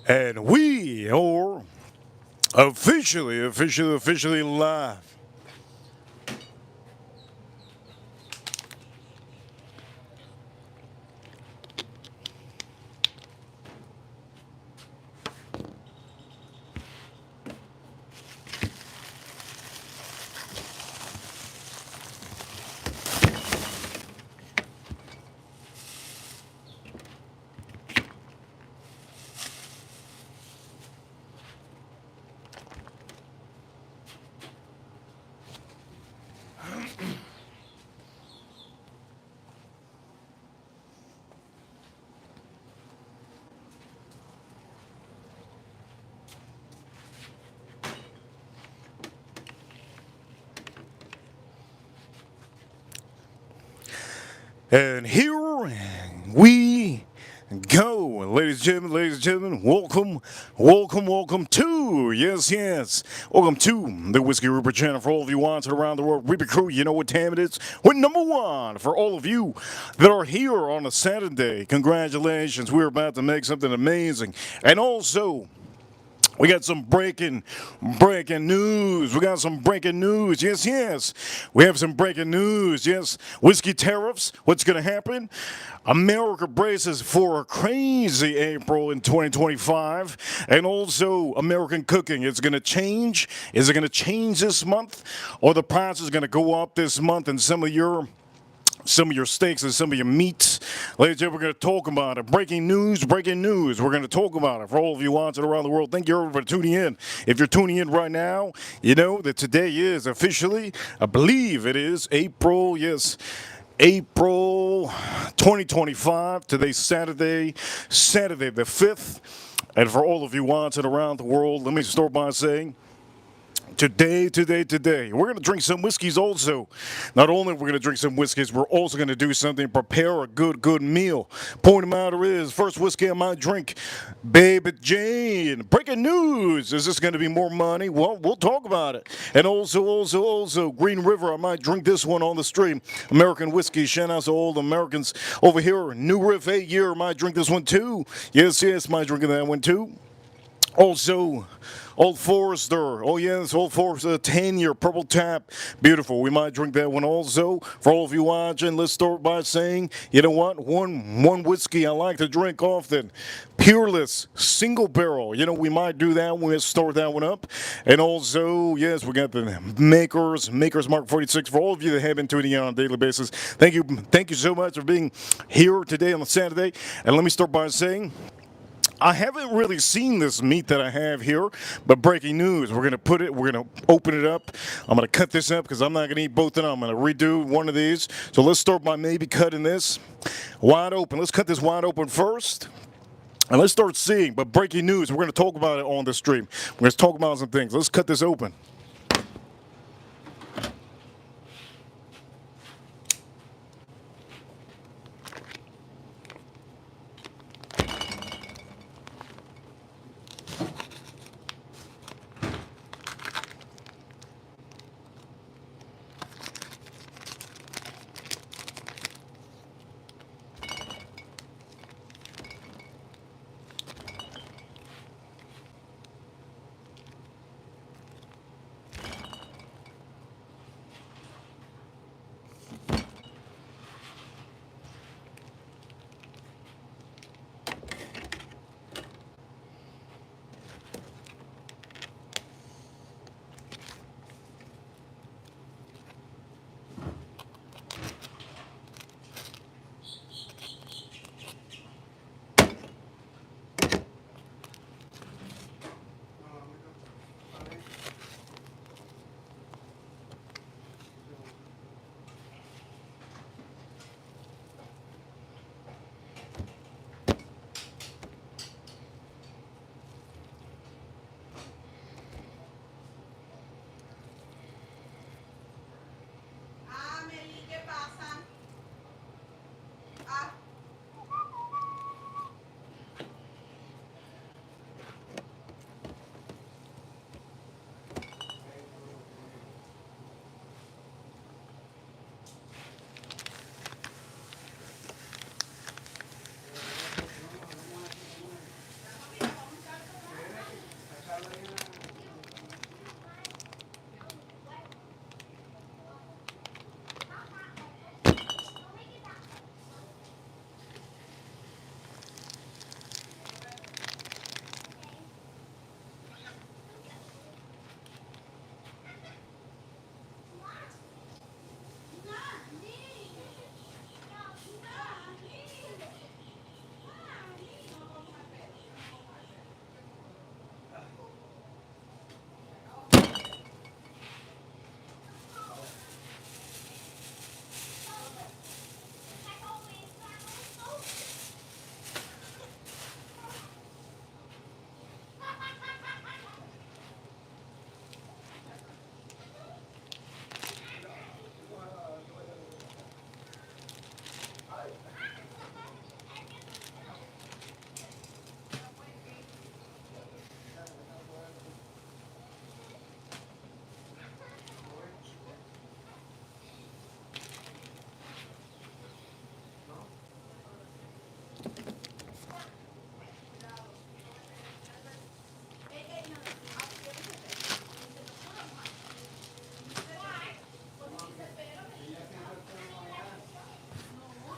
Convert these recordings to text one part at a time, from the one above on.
And we are officially live. And here we go. Ladies and gentlemen, welcome to, welcome to the Whiskey Rupert channel for all of you wanted around the world. Rupert crew, you know what time it is. We're number one for all of you that are here on a Saturday. Congratulations, we're about to make something amazing. And also, we got some breaking news. We got some breaking news. Yes. We have some breaking news. Yes. Whiskey tariffs. What's going to happen? America braces for a crazy April in 2025. And also American cooking. It's going to change. Is it going to change this month? Or the price is going to go up this month in some of your steaks and some of your meats. Ladies and gentlemen, we're going to talk about it. Breaking news. We're going to talk about it for all of you watching around the world. Thank you everybody for tuning in. If you're tuning in right now, you know that today is officially, I believe it is April 2025. Today's Saturday the 5th. And for all of you watching around the world, let me start by saying, Today, we're going to drink some whiskeys also. Not only are we going to drink some whiskeys, we're also going to do something, prepare a good meal. Point of the matter is, first whiskey I might drink, Baby Jane. Breaking news, is this going to be more money? Well, we'll talk about it. And also, Green River, I might drink this one on the stream. American whiskey, shout out to all the Americans over here. New Riff 8-year, might drink this one too. Yes, might drink that one too. Also, Old Forester, Old Forester 10-year purple tap, beautiful. We might drink that one also. For all of you watching, let's start by saying, you know what, one whiskey I like to drink often, Peerless single barrel. You know, we might do that when we start that one up. And also, yes, we got the Makers Mark 46. For all of you that have been tuning in on a daily basis, thank you so much for being here today on a Saturday. And let me start by saying, I haven't really seen this meat that I have here, but breaking news, we're going to open it up. I'm going to cut this up because I'm not going to eat both of them. I'm going to redo one of these. So let's start by maybe cutting this wide open. Let's cut this wide open first. And let's start seeing, but breaking news, we're going to talk about it on the stream. We're going to talk about some things. Let's cut this open.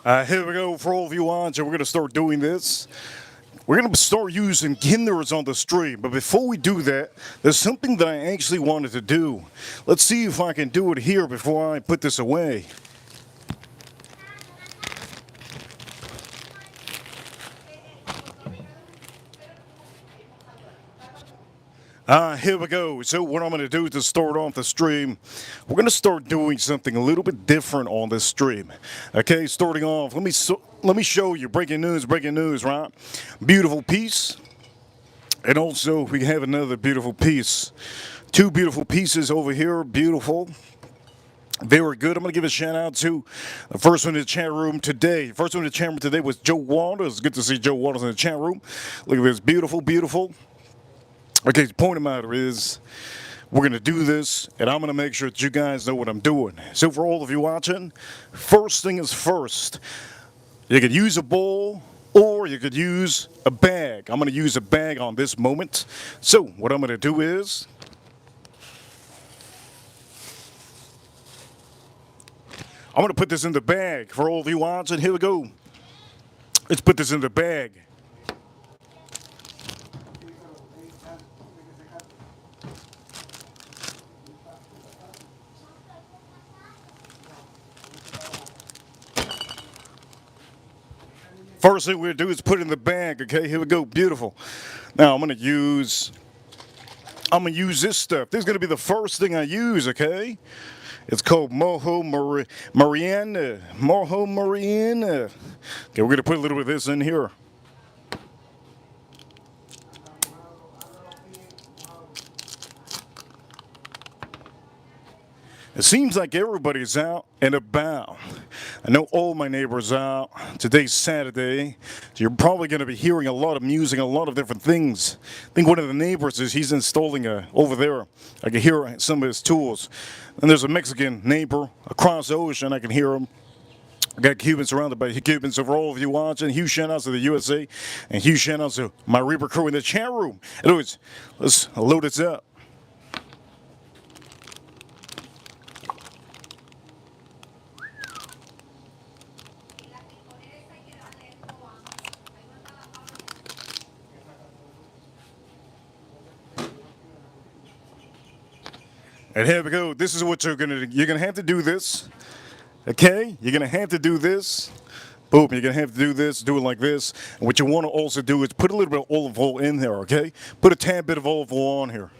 Here we go for all of you watching. We're going to start doing this. We're going to start using kinders on the stream. But before we do that, there's something that I actually wanted to do. Let's see if I can do it here before I put this away. Here we go. So what I'm going to do to start off the stream, we're going to start doing something a little bit different on this stream. Okay, starting off, let me show you breaking news, right? Beautiful piece. And also we have another beautiful piece. Two beautiful pieces over here, beautiful. Very good. I'm going to give a shout out to the first one in the chat room today. First one in the chat room today was Joe Waters. Good to see Joe Waters in the chat room. Look at this, beautiful, beautiful. Okay, the point of the matter is, we're going to do this, and I'm going to make sure that you guys know what I'm doing. So for all of you watching, first thing is first. You could use a bowl, or you could use a bag. I'm going to use a bag on this moment. So what I'm going to do is, I'm going to put this in the bag. For all of you watching, here we go. Let's put this in the bag. First thing we're gonna do is put it in the bag, okay? Here we go, beautiful. Now I'm gonna use this stuff. This is gonna be the first thing I use, okay? It's called Mojo Mariana. Mojo Mariana. Okay, we're gonna put a little bit of this in here. It seems like everybody's out and about. I know all my neighbors are out. Today's Saturday, so you're probably going to be hearing a lot of music, a lot of different things. I think one of the neighbors he's installing over there. I can hear some of his tools. And there's a Mexican neighbor across the ocean. I can hear him. I got Cubans surrounded by Cubans. So for all of you watching, huge shout outs to the USA and huge shout outs to my Reaper crew in the chat room. Anyways, let's load this up. And here we go. This is what you're gonna do. You're gonna have to do this. Okay? You're gonna have to do this. Boom, you're gonna have to do this, do it like this. And what you wanna also do is put a little bit of olive oil in there, okay? Put a tad bit of olive oil on here.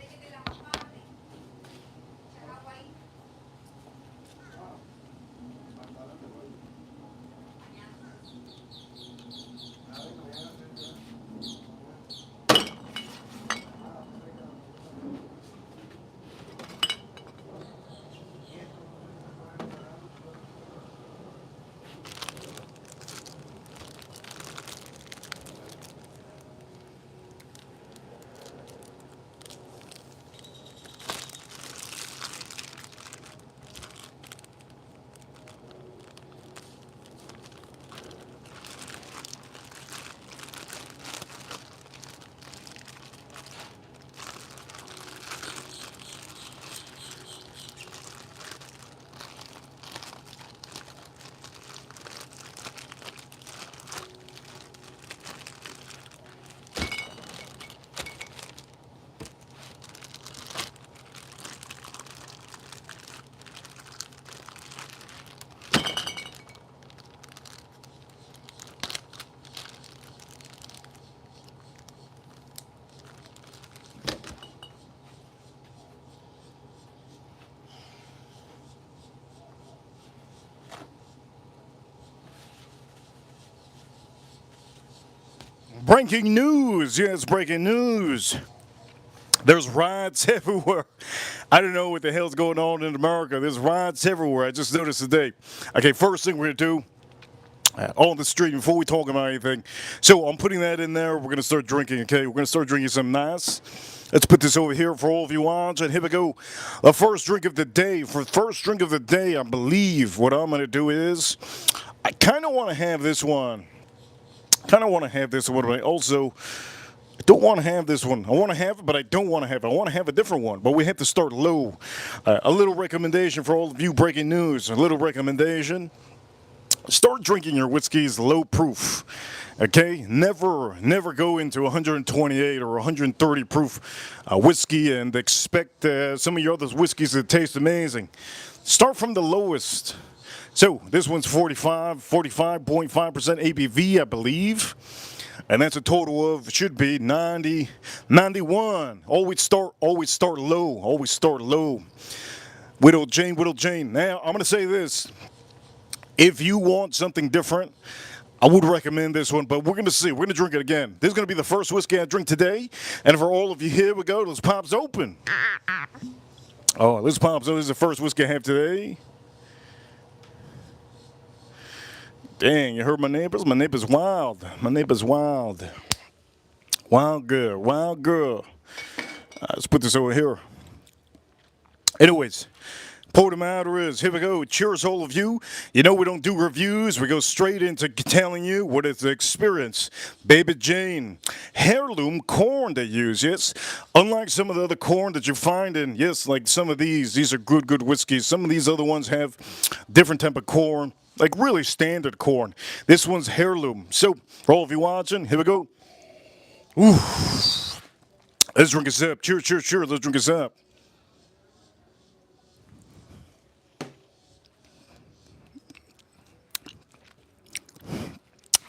Breaking news! Yes, breaking news. There's riots everywhere. I don't know what the hell's going on in America. There's riots everywhere. I just noticed today. Okay, first thing we're going to do on the stream before we talk about anything. So I'm putting that in there. We're going to start drinking, okay? We're going to start drinking some nice. Let's put this over here for all of you watching. Here we go. The first drink of the day. For the first drink of the day, I believe what I'm going to do is I kind of want to have this one. Kind of want to have this one, but I also don't want to have this one. I want to have it, but I don't want to have it. I want to have a different one, but we have to start low. A little recommendation for all of you breaking news. A little recommendation. Start drinking your whiskeys low proof. Okay, never go into 128 or 130 proof whiskey and expect some of your other whiskeys to taste amazing. Start from the lowest. So this one's 45.5% ABV, I believe. And that's a total of, should be 90, 91. Always start low. Always start low. Widow Jane. Now, I'm going to say this. If you want something different, I would recommend this one, but we're going to see. We're going to drink it again. This is going to be the first whiskey I drink today. And for all of you, here we go. Let's pops open. Oh, let's pops open. This is the first whiskey I have today. Dang, you heard my neighbors? My neighbor's wild. Wild girl. Let's put this over here. Anyways, point of the matter is, here we go. Cheers, all of you. You know we don't do reviews. We go straight into telling you what is the experience. Baby Jane, heirloom corn they use, yes. Unlike some of the other corn that you find in, yes, like some of these are good whiskeys. Some of these other ones have different type of corn, like really standard corn. This one's heirloom. So, for all of you watching, here we go. Ooh. Let's drink a sip. Cheers. Let's drink a sip.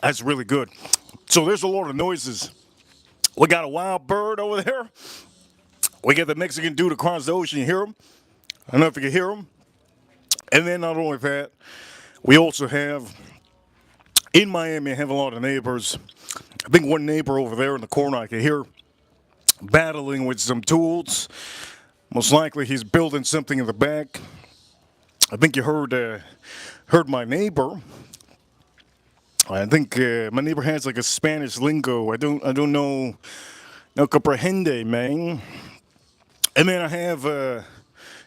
That's really good. So there's a lot of noises. We got a wild bird over there. We got the Mexican dude across the ocean. You hear him? I don't know if you can hear him. And then not only that, we also have, in Miami, I have a lot of neighbors. I think one neighbor over there in the corner I can hear battling with some tools. Most likely he's building something in the back. I think you heard my neighbor. I think my neighbor has like a Spanish lingo. I don't know, no comprehende, man. And then I have,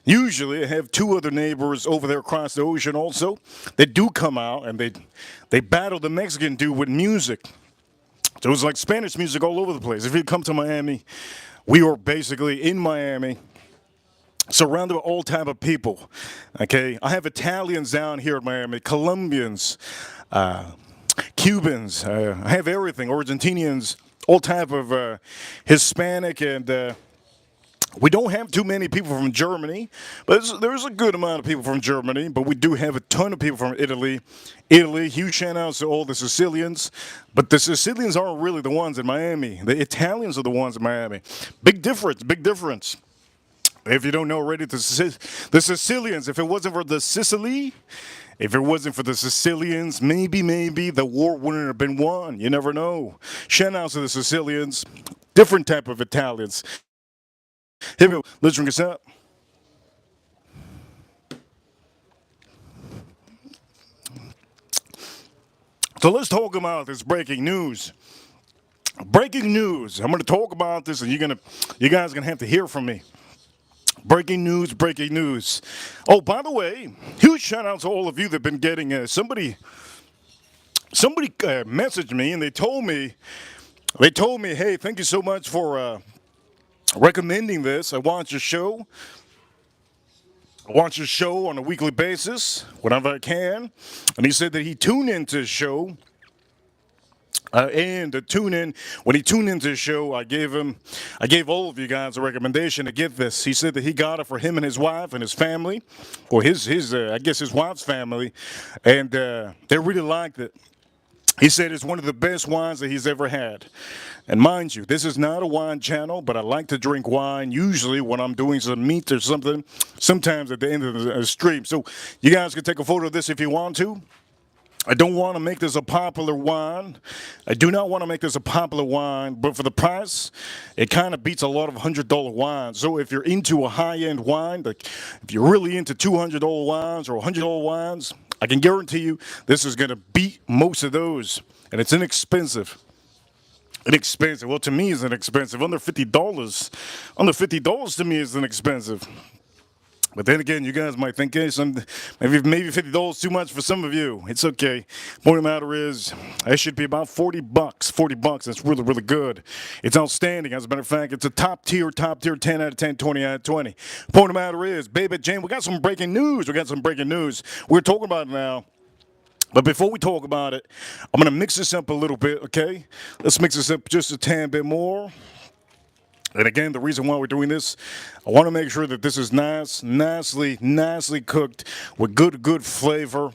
usually I have two other neighbors over there across the ocean also. They do come out and they battle the Mexican dude with music. So it's like Spanish music all over the place. If you come to Miami, we are basically in Miami, surrounded by all type of people. Okay, I have Italians down here in Miami, Colombians, Cubans. I have everything. Argentinians, all type of Hispanic, and we don't have too many people from Germany, but there's a good amount of people from Germany. But we do have a ton of people from Italy. Huge shout outs to all the Sicilians. But the Sicilians aren't really the ones in Miami. The Italians are the ones in Miami. Big difference. If you don't know already, the Sicilians, if it wasn't for the Sicily, if it wasn't for the Sicilians, maybe the war wouldn't have been won. You never know. Shout outs to the Sicilians. Different type of Italians. Here we go. Let's drink this up. So let's talk about this breaking news. Breaking news. I'm going to talk about this, and you guys are going to have to hear from me. Breaking news. Oh, by the way, huge shout out to all of you that have been getting somebody messaged me and they told me, hey, thank you so much for recommending this. I watch your show on a weekly basis whenever I can. And he said that he tuned into his show. And to tune in, when he tuned into his show, I gave all of you guys a recommendation to get this. He said that he got it for him and his wife and his family, or I guess his wife's family, and they really liked it. He said it's one of the best wines that he's ever had. And mind you, this is not a wine channel, but I like to drink wine usually when I'm doing some meat or something, sometimes at the end of the stream. So you guys can take a photo of this if you want to. I don't want to make this a popular wine. I do not want to make this a popular wine, but for the price, it kind of beats a lot of $100 wines. So if you're into a high-end wine, like if you're really into $200 wines or $100 wines, I can guarantee you this is going to beat most of those. And it's inexpensive. Well, to me, it's inexpensive. Under $50. Under $50 to me is inexpensive. But then again, you guys might think, hey, maybe $50 too much for some of you. It's okay. Point of the matter is, it should be about $40. $40. That's really good. It's outstanding. As a matter of fact, it's a top tier, 10 out of 10, 20 out of 20. Point of the matter is, Baby Jane, we got some breaking news. We're talking about now. But before we talk about it, I'm going to mix this up a little bit, okay? Let's mix this up just a tad bit more. And again, the reason why we're doing this, I want to make sure that this is nicely cooked with good flavor.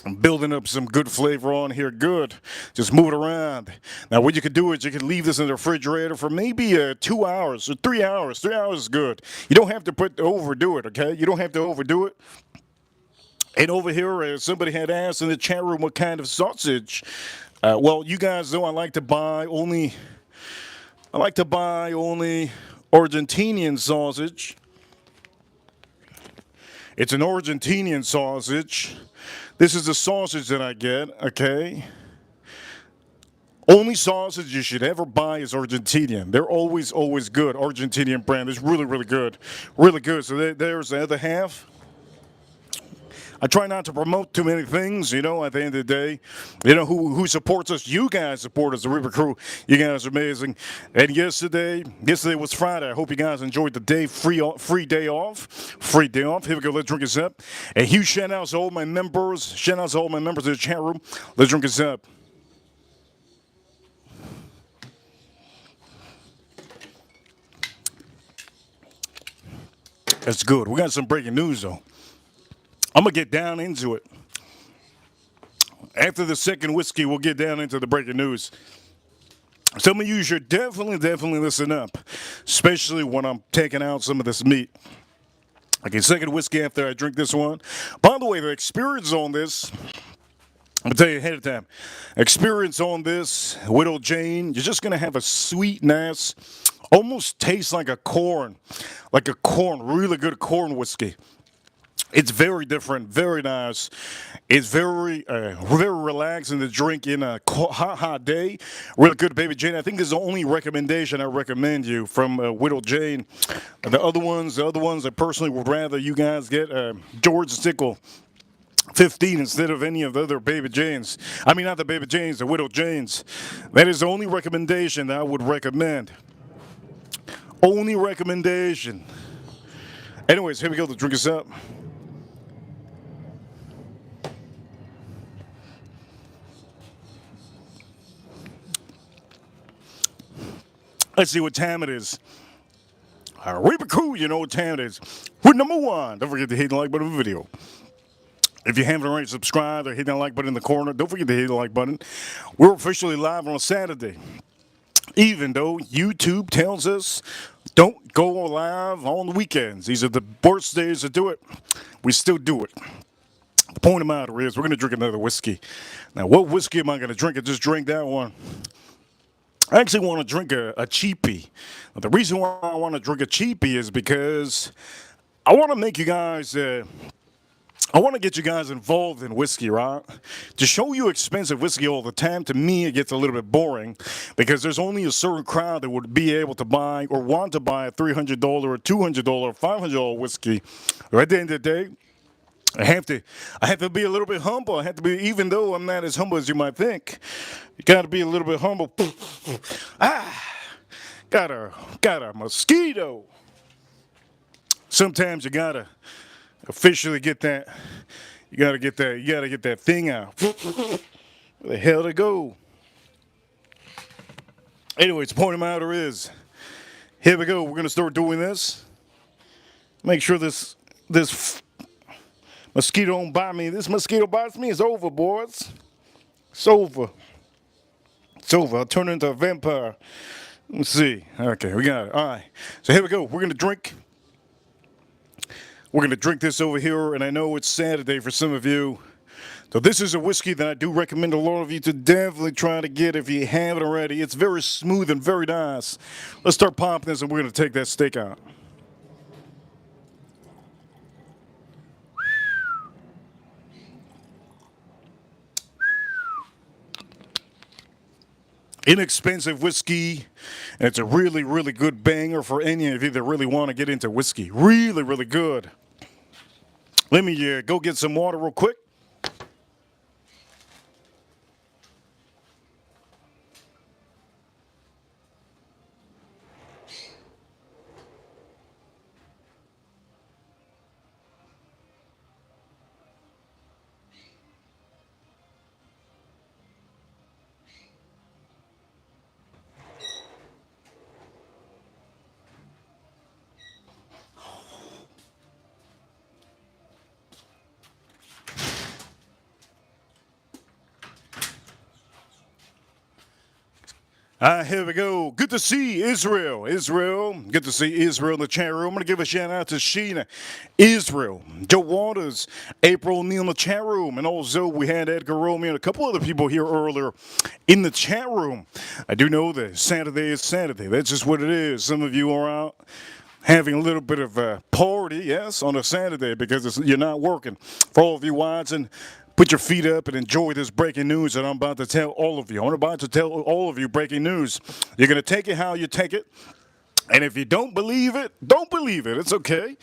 I'm building up some good flavor on here. Good. Just move it around. Now, what you could do is you could leave this in the refrigerator for maybe 2 hours or 3 hours. 3 hours is good. You don't have to overdo it, okay? You don't have to overdo it. And over here, somebody had asked in the chat room what kind of sausage. Well, you guys know I like to buy only Argentinian sausage. It's an Argentinian sausage. This is the sausage that I get, okay? Only sausage you should ever buy is Argentinian. They're always good. Argentinian brand is really good. Really good. So there's the other half. I try not to promote too many things, you know, at the end of the day. You know, who supports us? You guys support us, the Reaper Crew. You guys are amazing. And yesterday was Friday. I hope you guys enjoyed the day, free day off. Free day off. Here we go. Let's drink this up. And huge shout outs to all my members. Shout outs to all my members in the chat room. Let's drink this up. That's good. We got some breaking news, though. I'm going to get down into it. After the second whiskey, we'll get down into the breaking news. Some of you should definitely listen up, especially when I'm taking out some of this meat. Okay, second whiskey after I drink this one. By the way, the experience on this, I'll tell you ahead of time, experience on this, Widow Jane, you're just going to have a sweetness, almost tastes like a corn, really good corn whiskey. It's very different, very nice. It's very relaxing to drink in a hot day. Really good, Baby Jane. I think this is the only recommendation I recommend you from Widow Jane. The other ones, I personally would rather you guys get George Stickle 15 instead of any of the other Baby Janes. I mean, not the Baby Janes, the Widow Janes. That is the only recommendation that I would recommend. Only recommendation. Anyways, here we go to drink us up. Let's see what time it is. Reaper Crew, you know what time it is. We're number one. Don't forget to hit the like button of the video. If you haven't already subscribed or hit that like button in the corner, don't forget to hit the like button. We're officially live on Saturday. Even though YouTube tells us don't go live on the weekends. These are the worst days to do it. We still do it. The point of the matter is we're going to drink another whiskey. Now, what whiskey am I going to drink? I just drank that one. I actually want to drink a cheapie. The reason why I want to drink a cheapie is because I want to make you guys, I want to get you guys involved in whiskey, right? To show you expensive whiskey all the time, to me, it gets a little bit boring because there's only a certain crowd that would be able to buy or want to buy a $300 or $200 or $500 whiskey. At the end of the day, I have to be a little bit humble. I have to be, even though I'm not as humble as you might think. You got to be a little bit humble. Got a mosquito. Sometimes you gotta officially get that. You gotta get that thing out. Where the hell to go? Anyways, the point of the matter is, here we go. We're gonna start doing this. Make sure this mosquito don't bite me. This mosquito bites me, it's over, boys. It's over. It's over. I'll turn into a vampire. Let's see. Okay, we got it. All right. So here we go. We're going to drink. We're going to drink this over here, and I know it's Saturday for some of you. So this is a whiskey that I do recommend a lot of you to definitely try to get if you haven't already. It's very smooth and very nice. Let's start popping this, and we're going to take that steak out. Inexpensive whiskey, and it's a really good banger for any of you that really want to get into whiskey. Really good. Let me go get some water real quick. Here we go. Good to see Israel. Israel. Good to see Israel in the chat room. I'm going to give a shout out to Sheena, Israel, Joe Waters, April Neal in the chat room. And also, we had Edgar Romeo and a couple other people here earlier in the chat room. I do know that Saturday is Saturday. That's just what it is. Some of you are out having a little bit of a party, yes, on a Saturday because you're not working. For all of you watching, put your feet up and enjoy this breaking news that I'm about to tell all of you. I'm about to tell all of you breaking news. You're going to take it how you take it. And if you don't believe it, don't believe it. It's okay.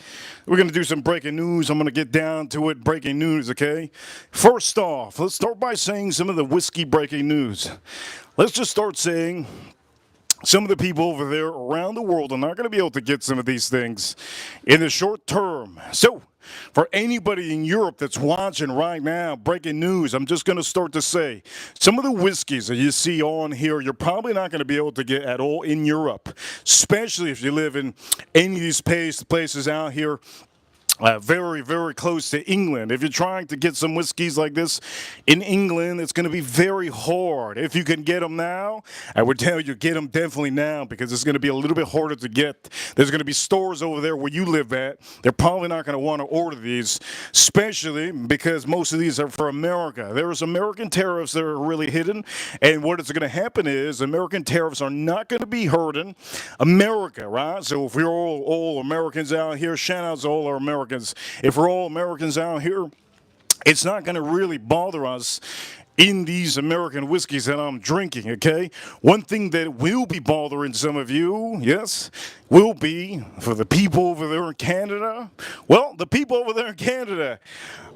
We're going to do some breaking news. I'm going to get down to it. Breaking news, okay? First off, let's start by saying some of the whiskey breaking news. Let's just start saying some of the people over there around the world are not going to be able to get some of these things in the short term. So, for anybody in Europe that's watching right now, breaking news, I'm just going to start to say some of the whiskeys that you see on here, you're probably not going to be able to get at all in Europe, especially if you live in any of these places out here. Very, very close to England. If you're trying to get some whiskeys like this in England, it's going to be very hard. If you can get them now, I would tell you get them definitely now because it's going to be a little bit harder to get. There's going to be stores over there where you live at. They're probably not going to want to order these, especially because most of these are for America. There's American tariffs that are really hidden, and what is going to happen is American tariffs are not going to be hurting America, right? So if we're all Americans out here, shout out to all our Americans. If we're all Americans out here, it's not going to really bother us in these American whiskeys that I'm drinking, okay? One thing that will be bothering some of you, yes, will be for the people over there in Canada. Well, the people over there in Canada,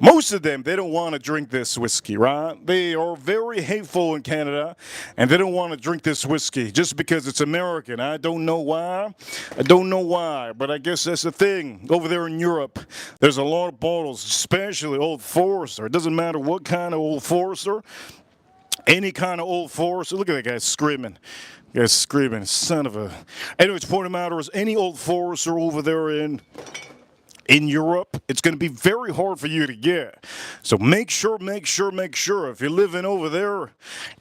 most of them, they don't want to drink this whiskey, right? They are very hateful in Canada, and they don't want to drink this whiskey just because it's American. I don't know why. I don't know why, but I guess that's the thing. Over there in Europe, there's a lot of bottles, especially Old Forester. It doesn't matter what kind of Old Forester. Any kind of Old Forester. Look at that guy screaming. Guy's screaming, son of a. Anyways, point of matter is any Old Forester over there in Europe, it's going to be very hard for you to get. So make sure, if you're living over there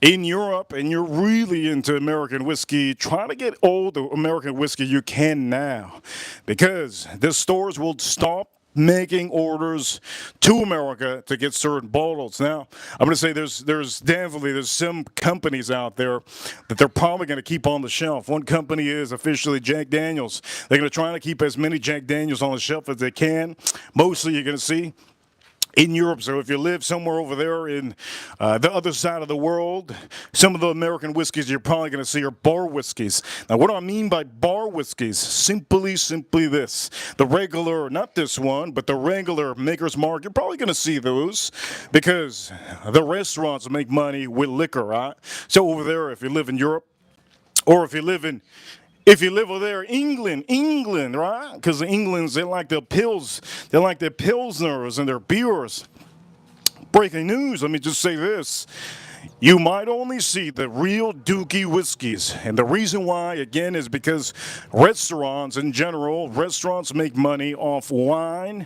in Europe and you're really into American whiskey, try to get all the American whiskey you can now because the stores will stop making orders to America to get certain bottles. Now, I'm going to say there's some companies out there that they're probably going to keep on the shelf. One company is officially Jack Daniels. They're going to try to keep as many Jack Daniels on the shelf as they can. Mostly you're going to see in Europe. So if you live somewhere over there in the other side of the world, some of the American whiskeys you're probably going to see are bar whiskeys. Now, what do I mean by bar whiskeys? Simply this. The regular, not this one, but the regular Maker's Mark, you're probably going to see those because the restaurants make money with liquor, right? So over there, if you live in Europe, or if you live over there, England, right? Because the Englands, they like their pills, they like their pilsners and their beers. Breaking news, let me just say this. You might only see the real dookie whiskeys. And the reason why, again, is because restaurants in general, restaurants make money off wine,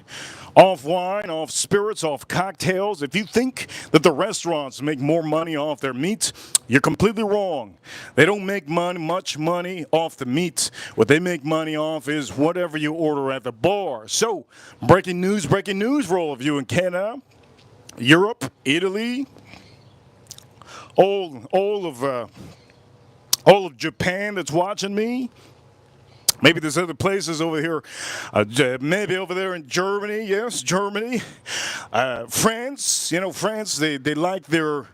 off spirits, off cocktails. If you think that the restaurants make more money off their meat, you're completely wrong. They don't make much money off the meat. What they make money off is whatever you order at the bar. So, breaking news for all of you in Canada, Europe, Italy, all of Japan that's watching me. Maybe there's other places over here. Maybe over there in Germany. Yes, Germany. France. You know, France. They like their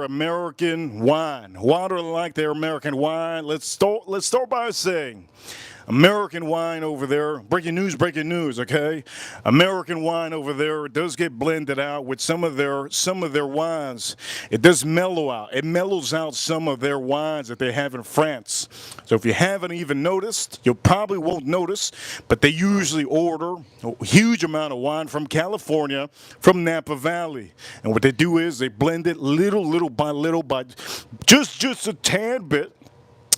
American wine. Why do they like their American wine? Let's start by saying, American wine over there, breaking news, okay? American wine over there, it does get blended out with some of their wines. It does mellow out. It mellows out some of their wines that they have in France. So if you haven't even noticed, you probably won't notice, but they usually order a huge amount of wine from California, from Napa Valley. And what they do is they blend it little by just a tad bit.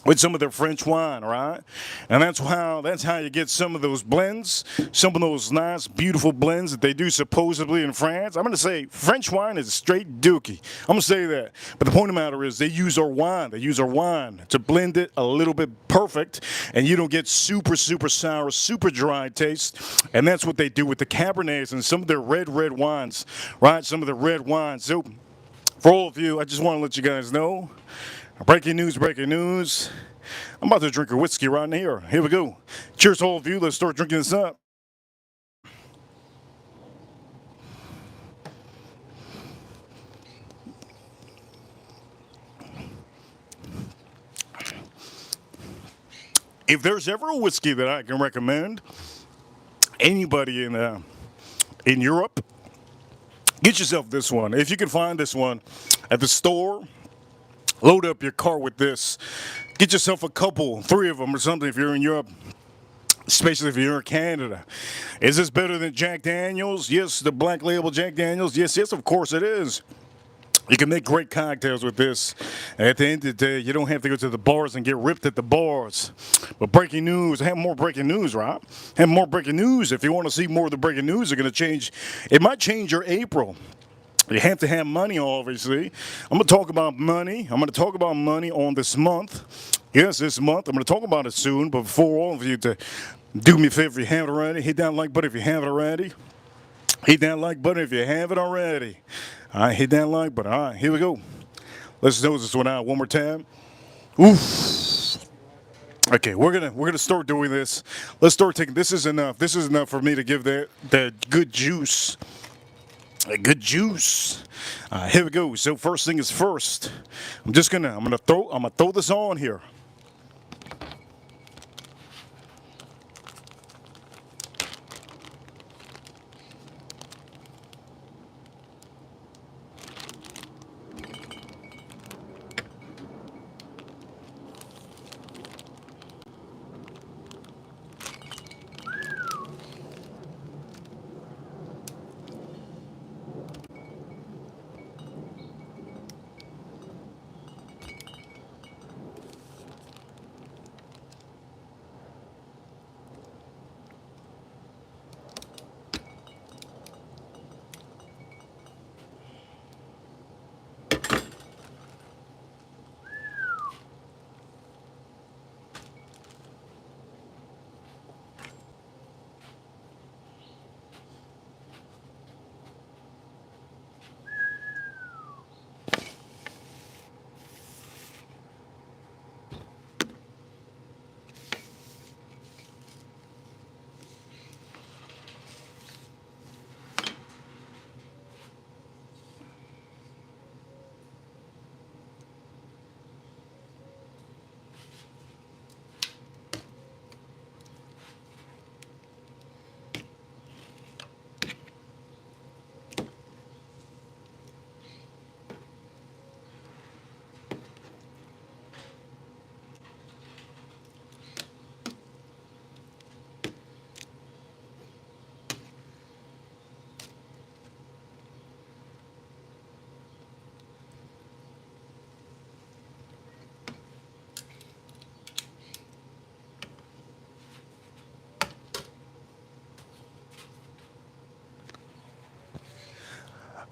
with some of their French wine, right? And that's how you get some of those blends, some of those nice, beautiful blends that they do supposedly in France. I'm going to say French wine is straight dookie. I'm going to say that. But the point of the matter is they use our wine. They use our wine to blend it a little bit perfect, and you don't get super, super sour, super dry taste. And that's what they do with the Cabernets and some of their red wines, right? Some of the red wines. So for all of you, I just want to let you guys know, breaking news, breaking news. I'm about to drink a whiskey right here. Here we go. Cheers to all of you. Let's start drinking this up. If there's ever a whiskey that I can recommend anybody in Europe, get yourself this one. If you can find this one at the store, load up your car with this. Get yourself a couple, 3 of them or something if you're in Europe, especially if you're in Canada. Is this better than Jack Daniels? Yes, the black label Jack Daniels. Yes, of course it is. You can make great cocktails with this. At the end of the day, you don't have to go to the bars and get ripped at the bars. But breaking news, I have more breaking news, right? Have more breaking news. If you want to see more of the breaking news, they're going to change. It might change your April. You have to have money, obviously. I'm going to talk about money. I'm going to talk about money on this month. Yes, this month. I'm going to talk about it soon. But for all of you to do me a favor, if you haven't already, hit that like button if you haven't already. Hit that like button if you haven't already. All right, hit that like button. All right, here we go. Let's nose this one out one more time. Oof. Okay, we're gonna start doing this. Let's start taking. This is enough. This is enough for me to give that good juice. A good juice. Here we go. So first thing is first. I'm gonna throw this on here.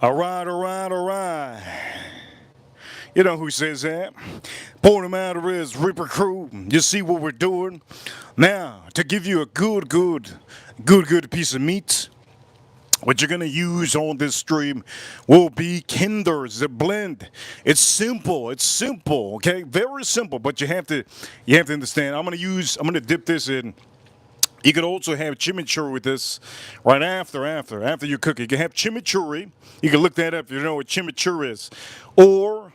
All right, all right, all right. You know who says that? Point of the matter is, Reaper Crew, you see what we're doing? Now, to give you a good piece of meat, what you're going to use on this stream will be Kinders, the blend. It's simple, okay? Very simple, but you have to understand. I'm going to dip this in. You could also have chimichurri with this right after you cook it. You can have chimichurri. You can look that up if you know what chimichurri is. Or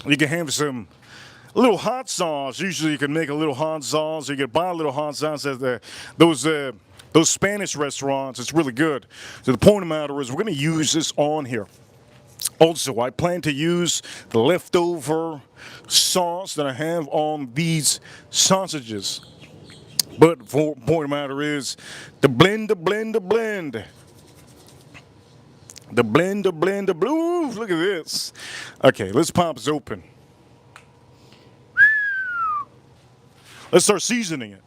you can have some little hot sauce. Usually you can make a little hot sauce. You can buy a little hot sauce at those Spanish restaurants. It's really good. So the point of the matter is we're going to use this on here. Also, I plan to use the leftover sauce that I have on these sausages. But the point of the matter is the blend. Ooh, look at this. Okay, let's pop this open. Let's start seasoning it.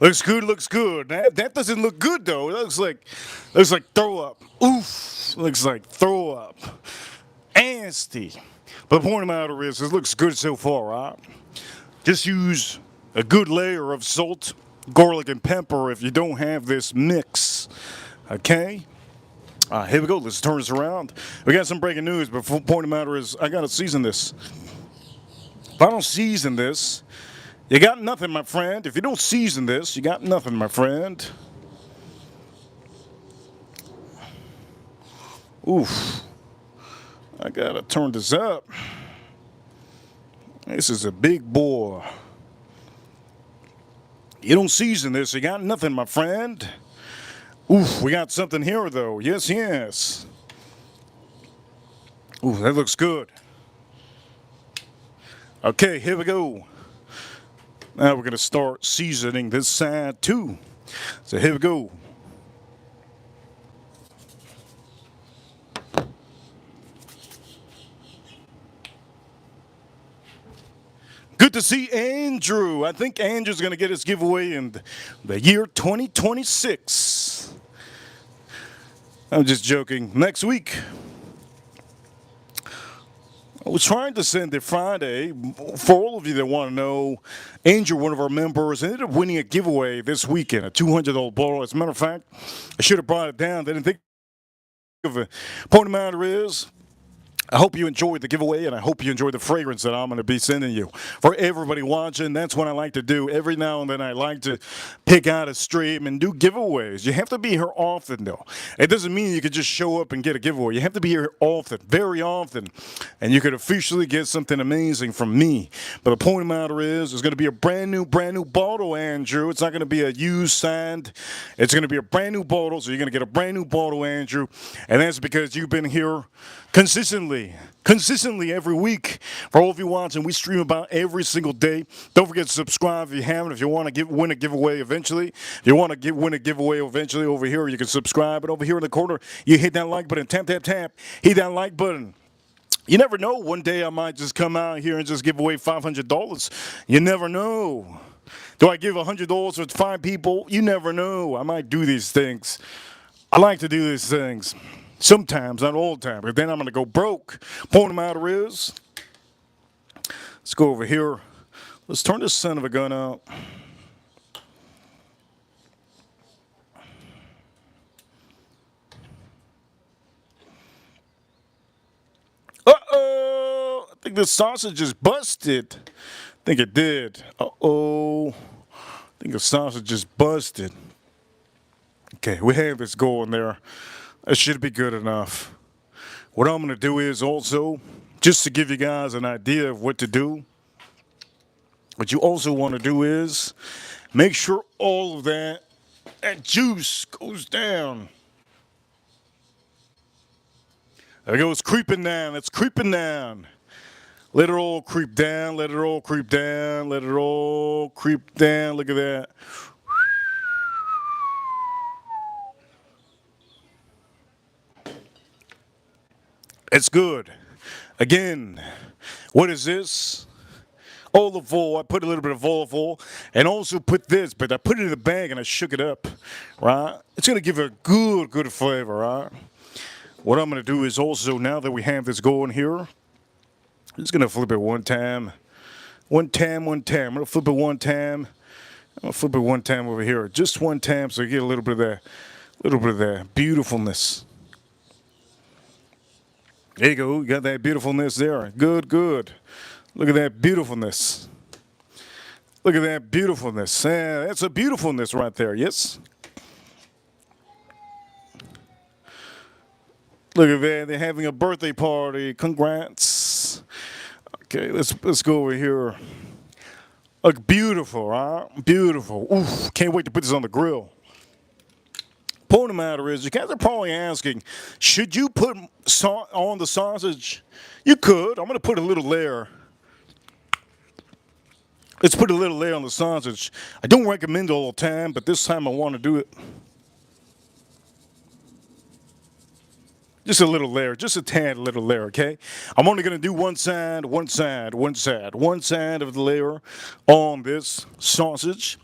Looks good, looks good. That doesn't look good though. It looks like throw up. Oof. Looks like throw up. Nasty. But the point of the matter is, it looks good so far, right? Just use a good layer of salt, garlic, and pepper if you don't have this mix. Okay? Here we go. Let's turn this around. We got some breaking news, but the point of the matter is, I gotta season this. If I don't season this, you got nothing, my friend. If you don't season this, you got nothing, my friend. Oof. I gotta turn this up. This is a big boy. You don't season this, you got nothing, my friend. Oof, we got something here, though. Yes, yes. Ooh, that looks good. Okay, here we go. Now we're going to start seasoning this side, too. So here we go. Good to see Andrew. I think Andrew's going to get his giveaway in the year 2026. I'm just joking. Next week, I was trying to send it Friday. For all of you that want to know, Andrew, one of our members, ended up winning a giveaway this weekend, a $200 bottle. As a matter of fact, I should have brought it down. They didn't think of it. Point of the matter is, I hope you enjoyed the giveaway, and I hope you enjoyed the fragrance that I'm going to be sending you. For everybody watching, that's what I like to do. Every now and then I like to pick out a stream and do giveaways. You have to be here often, though. It doesn't mean you could just show up and get a giveaway. You have to be here often, very often, and you could officially get something amazing from me. But the point of the matter is, it's going to be a brand new bottle, Andrew. It's not going to be a used, signed. It's going to be a brand new bottle, so you're going to get a brand new bottle, Andrew. And that's because you've been here consistently every week. For all of you watching, we stream about every single day. Don't forget to subscribe if you haven't. If you want to win a giveaway eventually, win a giveaway eventually over here, you can subscribe. And over here in the corner, you hit that like button. Tap, tap, tap. Hit that like button. You never know. One day I might just come out here and just give away $500. You never know. Do I give $100 to 5 people? You never know. I might do these things. I like to do these things. Sometimes, not all the time, but then I'm going to go broke. Point of the matter is, let's go over here. Let's turn this son of a gun out. Uh-oh! I think the sausage is busted. I think it did. Uh-oh. I think the sausage is busted. Okay, we have this going there. It should be good enough. What I'm going to do is also, just to give you guys an idea of what to do, what you also want to do is make sure all of that juice goes down. There it goes, creeping down. It's creeping down. Let it all creep down. Let it all creep down. Let it all creep down. Look at that. It's good. Again, what is this? Olive oil. I put a little bit of olive oil and also put this, but I put it in the bag and I shook it up, right? It's going to give it a good flavor, right? What I'm going to do is also, now that we have this going here, I'm just going to flip it one time. One time. I'm going to flip it one time. I'm going to flip it one time over here. Just one time so you get a little bit of that beautifulness. There you go. You got that beautifulness there. Good. Look at that beautifulness. Look at that beautifulness. Yeah, that's a beautifulness right there. Yes. Look at that. They're having a birthday party. Congrats. Okay, let's go over here. Look, beautiful, right? Beautiful. Oof, can't wait to put this on the grill. Point of the matter is, you guys are probably asking, should you put on the sausage? You could. I'm going to put a little layer. Let's put a little layer on the sausage. I don't recommend it all the time, but this time I want to do it. Just a little layer, just a tad little layer, okay? I'm only going to do one side of the layer on this sausage.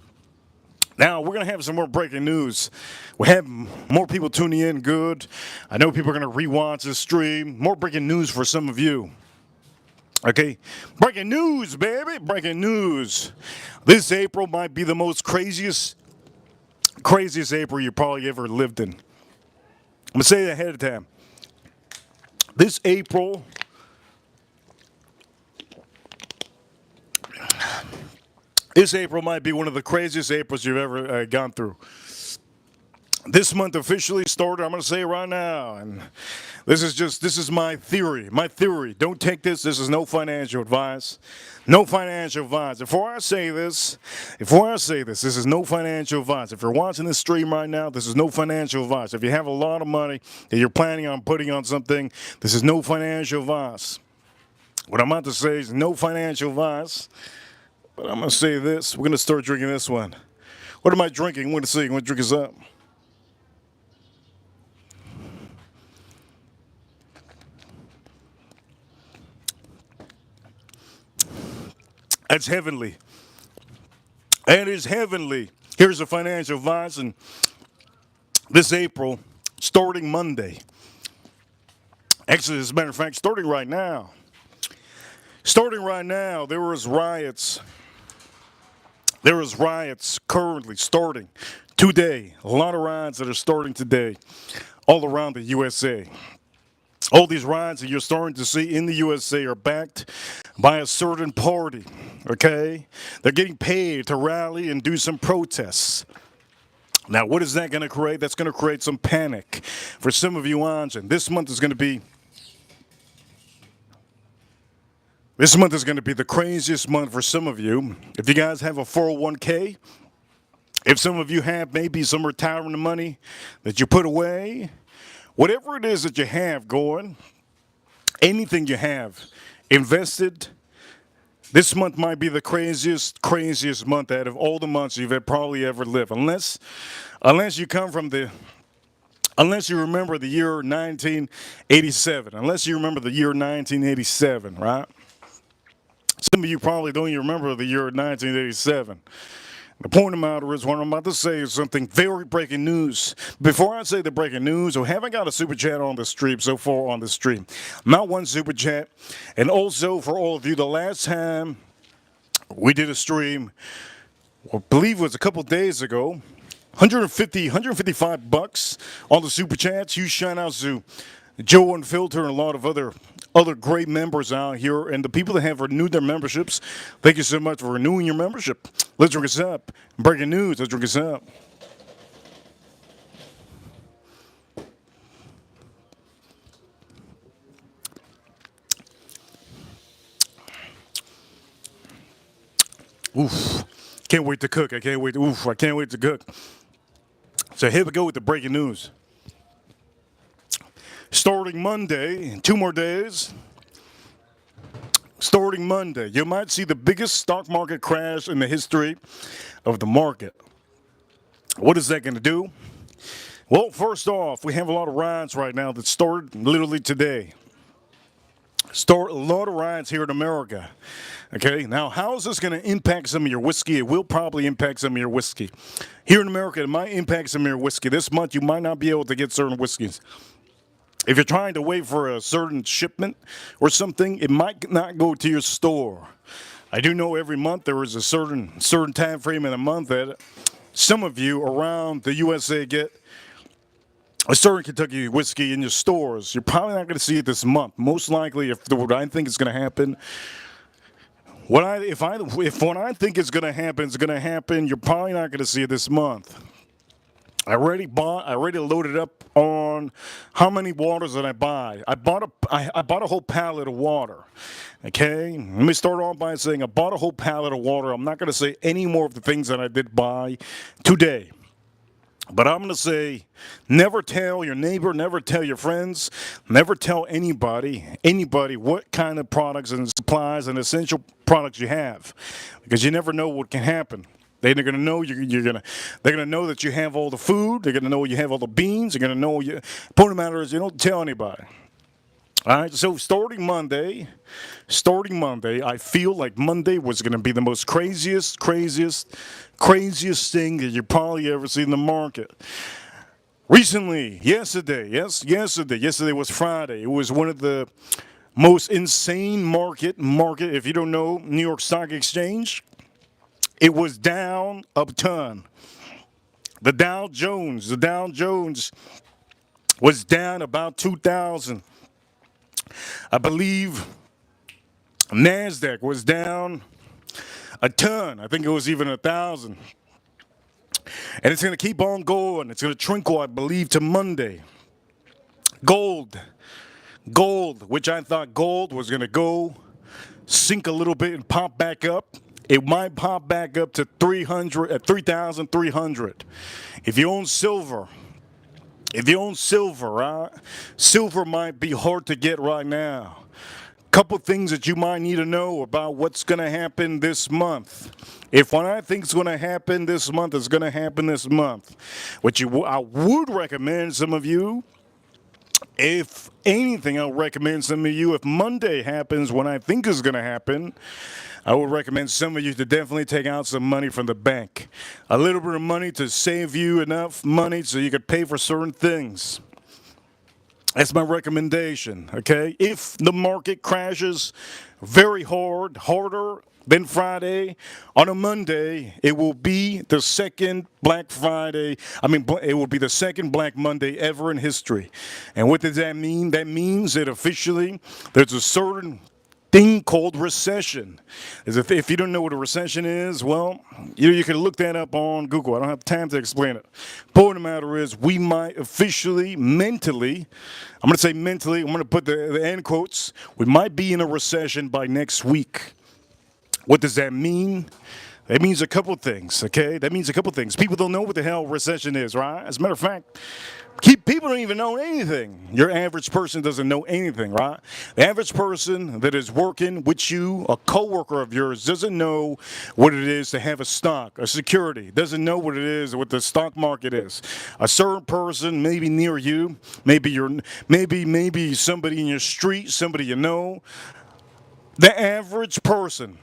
Now, we're going to have some more breaking news. We have more people tuning in, good. I know people are going to rewatch this stream. More breaking news for some of you. Okay, breaking news, baby, breaking news. This April might be the most craziest April you probably ever lived in. I'm going to say it ahead of time. This April might be one of the craziest Aprils you've ever gone through. This month officially started, I'm going to say it right now, and this is my theory. My theory. Don't take this. This is no financial advice. No financial advice. Before I say this, this is no financial advice. If you're watching this stream right now, this is no financial advice. If you have a lot of money that you're planning on putting on something, this is no financial advice. What I'm about to say is no financial advice, but I'm going to say this. We're going to start drinking this one. What am I drinking? I'm going to see. I'm going to drink this up. That's heavenly. That is heavenly. Here's the financial advice. And this April, starting Monday. Actually, as a matter of fact, starting right now, there was riots. There was riots currently starting today. A lot of riots that are starting today all around the USA. All these riots that you're starting to see in the USA are backed by a certain party, okay? They're getting paid to rally and do some protests. Now, what is that going to create? That's going to create some panic for some of you watching. This month is going to be the craziest month for some of you. If you guys have a 401k, if some of you have maybe some retirement money that you put away, whatever it is that you have going, anything you have invested, this month might be the craziest month out of all the months you've probably ever lived. Unless you remember the year 1987. Unless you remember the year 1987, right? Some of you probably don't even remember the year 1987. The point of the matter is, what I'm about to say is something very breaking news. Before I say the breaking news, I haven't got a super chat on the stream so far on the stream. Not one super chat. And also for all of you, the last time we did a stream, I believe it was a couple days ago, $155 on the super chats. Huge shout out to Joe Unfiltered and a lot of other great members out here, and the people that have renewed their memberships. Thank you so much for renewing your membership. Let's drink this up. Breaking news. Let's drink this up. Oof. Can't wait to cook. I can't wait to cook. So here we go with the breaking news. Starting Monday, in 2 more days, starting Monday, you might see the biggest stock market crash in the history of the market. What is that going to do? Well, first off, we have a lot of riots right now that started literally today. Start a lot of riots here in America. Okay, now how is this going to impact some of your whiskey? It will probably impact some of your whiskey. Here in America, it might impact some of your whiskey. This month, you might not be able to get certain whiskeys. If you're trying to wait for a certain shipment or something, it might not go to your store. I do know every month there is a certain time frame in a month that some of you around the USA get a certain Kentucky whiskey in your stores. You're probably not going to see it this month. Most likely, if what I think is going to happen, if what I think is going to happen is going to happen, you're probably not going to see it this month. I already loaded up on how many waters did I buy. I bought a whole pallet of water. Okay, let me start off by saying I bought a whole pallet of water. I'm not going to say any more of the things that I did buy today. But I'm going to say, never tell your neighbor, never tell your friends, never tell anybody what kind of products and supplies and essential products you have, because you never know what can happen. They're going to know they're going to know that you have all the food. They're going to know you have all the beans. They're going to know you. Point of the matter is, you don't tell anybody. All right, so starting Monday, I feel like Monday was going to be the most craziest thing that you probably ever see in the market. Recently, yesterday was Friday. It was one of the most insane market. If you don't know New York Stock Exchange, it was down a ton. The Dow Jones was down about 2,000. I believe NASDAQ was down a ton. I think it was even 1,000. And it's going to keep on going. It's going to trickle, I believe, to Monday. Gold, which I thought gold was going to go sink a little bit and pop back up. It might pop back up to 3,300. If you own silver, right? Silver might be hard to get right now. Couple things that you might need to know about what's going to happen this month. If what I think is going to happen this month is going to happen this month, I would recommend some of you, if anything, I'll recommend some of you, if Monday happens when I think is going to happen, I would recommend some of you to definitely take out some money from the bank. A little bit of money to save you enough money so you could pay for certain things. That's my recommendation, okay? If the market crashes very harder than Friday, on a Monday, it will be the second Black Friday. It will be the second Black Monday ever in history. And what does that mean? That means that officially there's a certain thing called recession. If you don't know what a recession is, well, you can look that up on Google. I don't have time to explain it. Point of the matter is, we might officially, mentally, I'm going to say mentally, I'm going to put the end quotes, we might be in a recession by next week. What does that mean? That means a couple things, okay? That means a couple things. People don't know what the hell recession is, right? As a matter of fact, people don't even know anything. Your average person doesn't know anything, right? The average person that is working with you, a coworker of yours, doesn't know what it is to have a stock, a security, doesn't know what it is, what the stock market is. A certain person, maybe near you, maybe somebody in your street, somebody you know. The average person,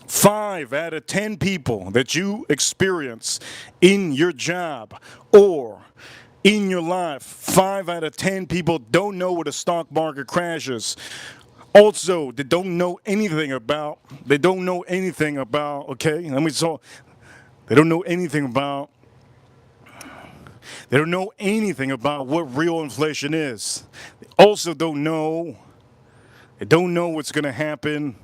5 out of 10 people that you experience in your job or in your life, 5 out of 10 people don't know what a stock market crash is. Also, they don't know anything about, okay, they don't know anything about what real inflation is. They also don't know what's going to happen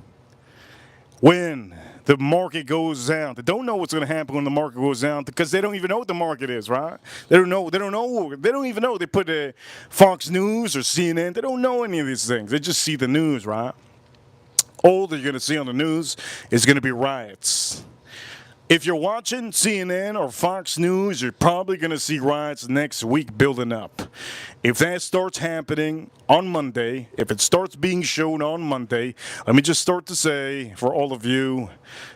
when the market goes down. They don't know what's going to happen when the market goes down because they don't even know what the market is, right? They don't even know. They put Fox News or CNN. They don't know any of these things. They just see the news, right? All that you're going to see on the news is going to be riots. If you're watching CNN or Fox News, you're probably going to see riots next week building up. If that starts happening on Monday, if it starts being shown on Monday, let me just start to say for all of you,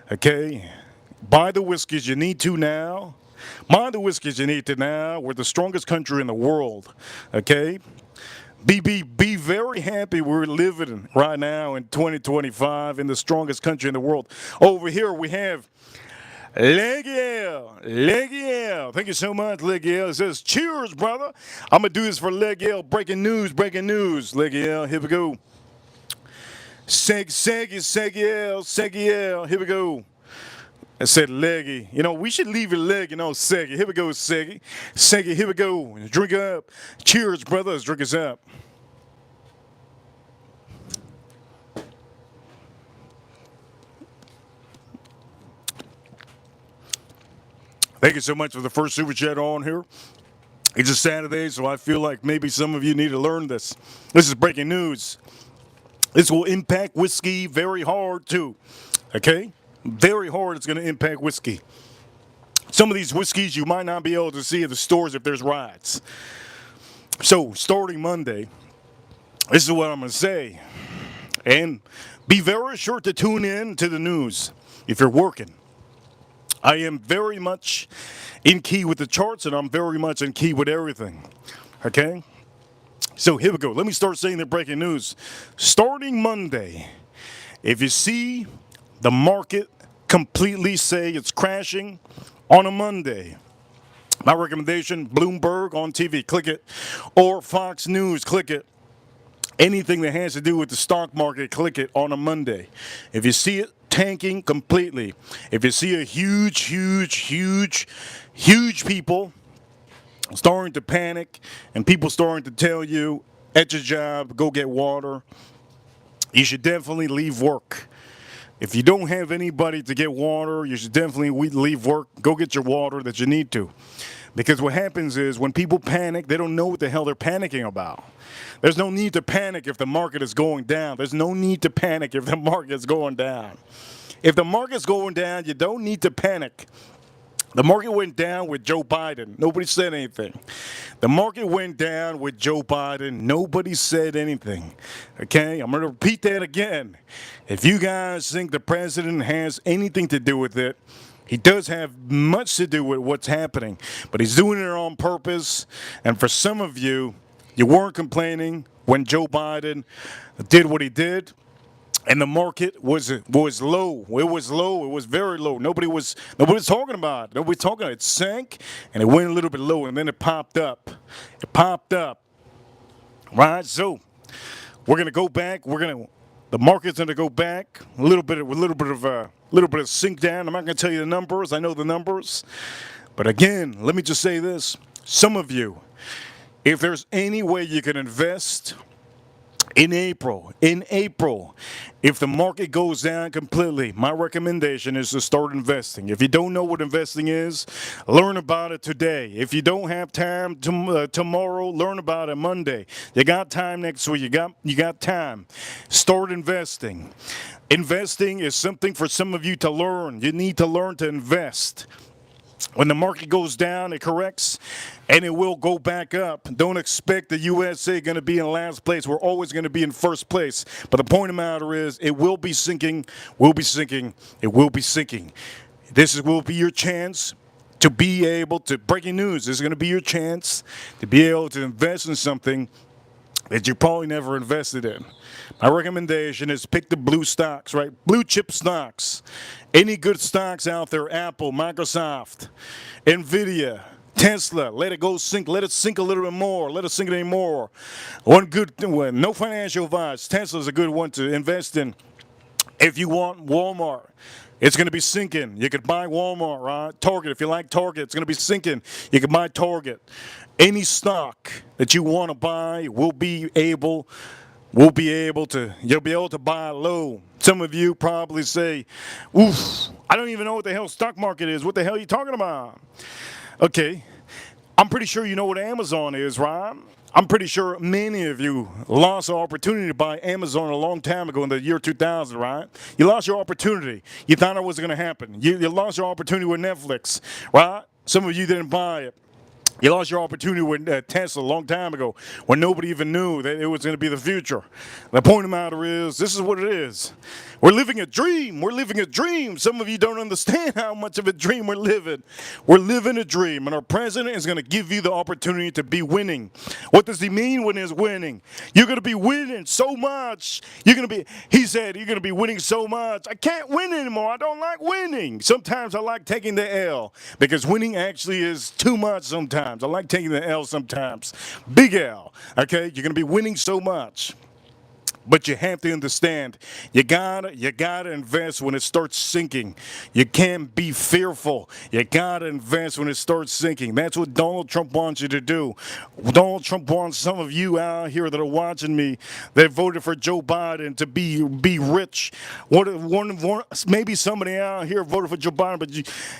okay, buy the whiskeys you need to now. Buy the whiskeys you need to now. We're the strongest country in the world, okay? Be very happy we're living right now in 2025 in the strongest country in the world. Over here we have Legiel. Legiel. Thank you so much, Legiel. It says, cheers, brother. I'm going to do this for Legiel. Breaking news, breaking news. Legiel, here we go. Segiel. Here we go. I said leggy. You know, we should leave it leg, Seggy. Here we go, Seggy. Seggy, here we go. Drink up. Cheers, brothers. Drink us up. Thank you so much for the first super chat on here. It's a Saturday, so I feel like maybe some of you need to learn this. This is breaking news. This will impact whiskey very hard, too. Okay? Very hard it's going to impact whiskey. Some of these whiskeys you might not be able to see at the stores if there's riots. So, starting Monday, this is what I'm going to say. And be very sure to tune in to the news if you're working. I am very much in key with the charts, and I'm very much in key with everything. Okay? So, here we go. Let me start saying the breaking news. Starting Monday, if you see the market completely say it's crashing on a Monday, my recommendation, Bloomberg on TV, click it, or Fox News, click it. Anything that has to do with the stock market, click it on a Monday. If you see it tanking completely, if you see a huge people starting to panic and people starting to tell you, at your job, go get water, you should definitely leave work. If you don't have anybody to get water, you should definitely leave work, go get your water that you need to. Because what happens is when people panic, they don't know what the hell they're panicking about. There's no need to panic if the market is going down. There's no need to panic if the market is going down. If the market's going down, you don't need to panic. The market went down with Joe Biden. Nobody said anything. The market went down with Joe Biden. Nobody said anything. Okay? I'm going to repeat that again. If you guys think the president has anything to do with it, he does have much to do with what's happening. But he's doing it on purpose. And for some of you, you weren't complaining when Joe Biden did what he did. And the market was low. It was low. It was very low. Nobody was talking about it. Nobody was talking about it. It sank, and it went a little bit low, and then it popped up. It popped up. Right? So we're gonna go back. The market's gonna go back a little bit of sink down. I'm not gonna tell you the numbers. I know the numbers, but again, let me just say this: some of you, if there's any way you can invest in April, if the market goes down completely, my recommendation is to start investing. If you don't know what investing is, learn about it today. If you don't have time tomorrow, learn about it Monday. You got time next week. You got time. Start investing. Investing is something for some of you to learn. You need to learn to invest. When the market goes down, it corrects, and it will go back up. Don't expect the USA going to be in last place. We're always going to be in first place. But the point of the matter is, it will be sinking, it will be sinking. This will be your chance to be able to, breaking news, this is going to be your chance to be able to invest in something that you probably never invested in. My recommendation is pick the blue stocks, right? Blue chip stocks. Any good stocks out there, Apple, Microsoft, Nvidia, Tesla, let it go sink. Let it sink a little bit more. Let it sink any more. One good one, no financial advice. Tesla's a good one to invest in. If you want Walmart, it's going to be sinking. You could buy Walmart, right? Target, if you like Target, it's going to be sinking. You can buy Target. Any stock that you want to buy you'll be able to buy low. Some of you probably say, oof, I don't even know what the hell stock market is. What the hell are you talking about? Okay, I'm pretty sure you know what Amazon is, right? I'm pretty sure many of you lost the opportunity to buy Amazon a long time ago in the year 2000, right? You lost your opportunity. You thought it wasn't going to happen. You lost your opportunity with Netflix, right? Some of you didn't buy it. You lost your opportunity with Tesla a long time ago when nobody even knew that it was going to be the future. The point of the matter is, this is what it is. We're living a dream. We're living a dream. Some of you don't understand how much of a dream we're living. We're living a dream, and our president is going to give you the opportunity to be winning. What does he mean when he's winning? You're going to be winning so much. He said, you're going to be winning so much. I can't win anymore. I don't like winning. Sometimes I like taking the L because winning actually is too much sometimes. I like taking the L sometimes. Big L, okay? You're going to be winning so much. But you have to understand, you gotta invest when it starts sinking. You can't be fearful. You gotta invest when it starts sinking. That's what Donald Trump wants you to do. Donald Trump wants some of you out here that are watching me that voted for Joe Biden to be rich. Maybe somebody out here voted for Joe Biden, but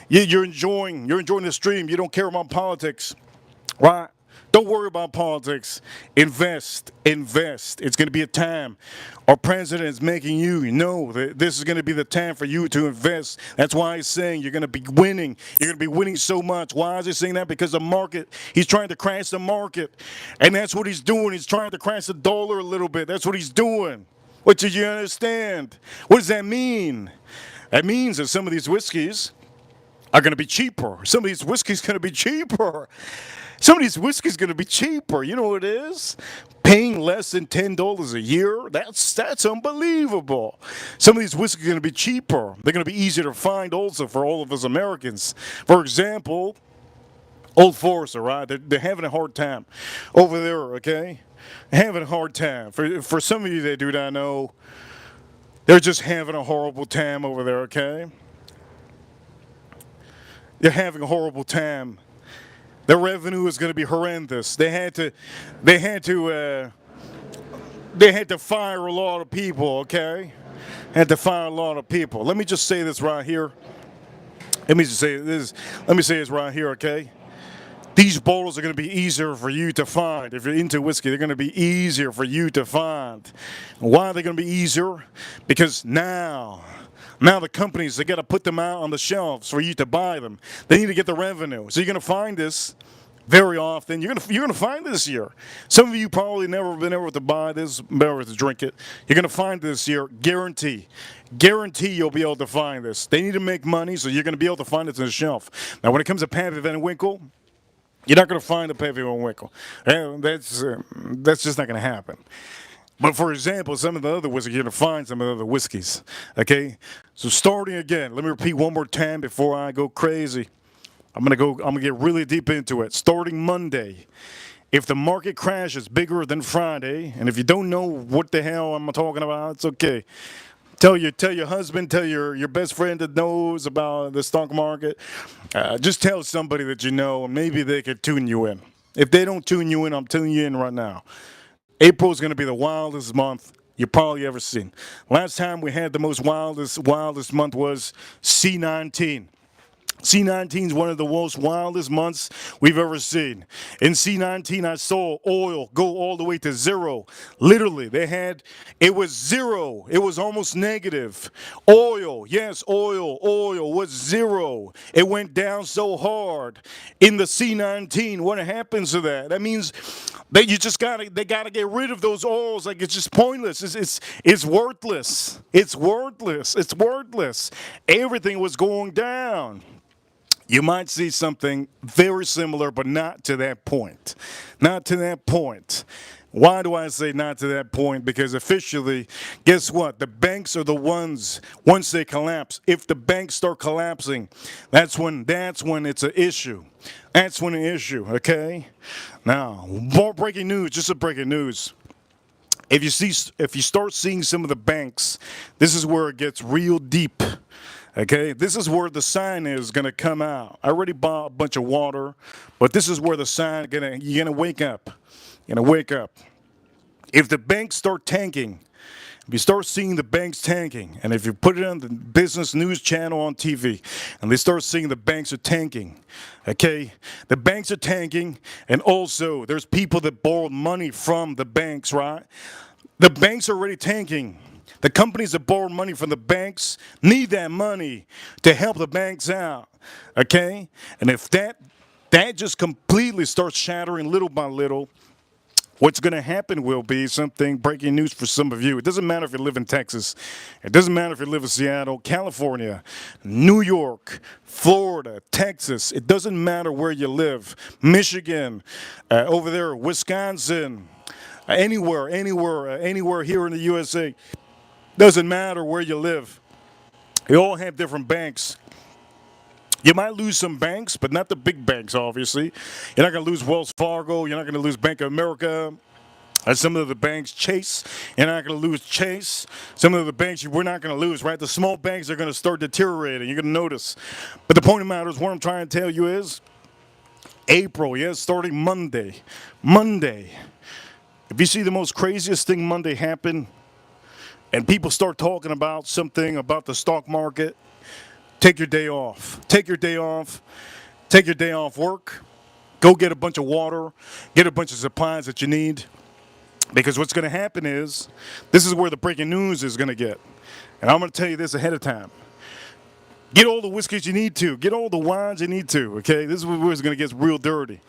you're enjoying the stream. You don't care about politics, right? Don't worry about politics. Invest. It's going to be a time. Our president is making you know that this is going to be the time for you to invest. That's why he's saying you're going to be winning. You're going to be winning so much. Why is he saying that? Because the market, he's trying to crash the market. And that's what he's doing. He's trying to crash the dollar a little bit. That's what he's doing. What did you understand? What does that mean? That means that some of these whiskeys are going to be cheaper. Some of these whiskeys are going to be cheaper. Some of these whiskeys going to be cheaper. You know what it is? Paying less than $10 a year? That's unbelievable. Some of these whiskeys are going to be cheaper. They're going to be easier to find also for all of us Americans. For example, Old Forester, right? They're having a hard time over there, okay? Having a hard time. For some of you that do not know, they're just having a horrible time over there, okay? They're having a horrible time. Their revenue is going to be horrendous. They had to fire a lot of people, okay? Had to fire a lot of people. Let me just say this right here. Let me say this right here, okay? These bottles are going to be easier for you to find. If you're into whiskey, they're going to be easier for you to find. Why are they going to be easier? Because now the companies, they got to put them out on the shelves for you to buy them. They need to get the revenue. So you're going to find this very often. You're going to find this year. Some of you probably never been able to buy this, never to drink it. You're going to find this year, guarantee. Guarantee you'll be able to find this. They need to make money, so you're going to be able to find it on the shelf. Now, when it comes to Pappy Van Winkle, you're not going to find a Pappy Van Winkle. That's just not going to happen. But for example, some of the other whiskeys, you're going to find some of the other whiskeys, okay? So starting again, let me repeat one more time before I go crazy. I'm going to get really deep into it. Starting Monday, if the market crashes bigger than Friday, and if you don't know what the hell I'm talking about, it's okay. Tell your husband, tell your best friend that knows about the stock market. Just tell somebody that you know, and maybe they could tune you in. If they don't tune you in, I'm tuning you in right now. April is going to be the wildest month you've probably ever seen. Last time we had the most wildest month was C19. C19 is one of the most wildest months we've ever seen. In C19, I saw oil go all the way to zero. Literally, it was zero. It was almost negative. Oil was zero. It went down so hard. In the C19, what happens to that? That means that they gotta get rid of those oils. Like, it's just pointless. It's worthless. It's worthless. Everything was going down. You might see something very similar, but not to that point. Not to that point. Why do I say not to that point? Because officially, guess what? The banks are the ones, once they collapse, if the banks start collapsing, that's when it's an issue. That's when an issue, okay? Now, more breaking news, just a breaking news. If you start seeing some of the banks, this is where it gets real deep. Okay, this is where the sign is going to come out. I already bought a bunch of water, but this is where the sign you're going to wake up. You're going to wake up. If the banks start tanking, if you start seeing the banks tanking, and if you put it on the business news channel on TV, and they start seeing the banks are tanking, okay? The banks are tanking, and also there's people that borrowed money from the banks, right? The banks are already tanking. The companies that borrow money from the banks need that money to help the banks out, okay? And if that that just completely starts shattering little by little. What's going to happen will be something breaking news for some of you. It doesn't matter if you live in Texas. It doesn't matter if you live in Seattle, California, New York, Florida, Texas. It doesn't matter where you live. Michigan, over there, Wisconsin, anywhere here in the USA. Doesn't matter where you live. They all have different banks. You might lose some banks, but not the big banks, obviously. You're not going to lose Wells Fargo. You're not going to lose Bank of America. And some of the banks, Chase, you're not going to lose Chase. Some of the banks we're not going to lose, right? The small banks are going to start deteriorating. You're going to notice. But the point of the matter is, what I'm trying to tell you is, April, yes, starting Monday. Monday. If you see the most craziest thing Monday happen, and people start talking about something about the stock market, take your day off. Take your day off. Take your day off work. Go get a bunch of water. Get a bunch of supplies that you need. Because what's going to happen is, this is where the breaking news is going to get. And I'm going to tell you this ahead of time. Get all the whiskeys you need to. Get all the wines you need to. Okay? This is where it's going to get real dirty.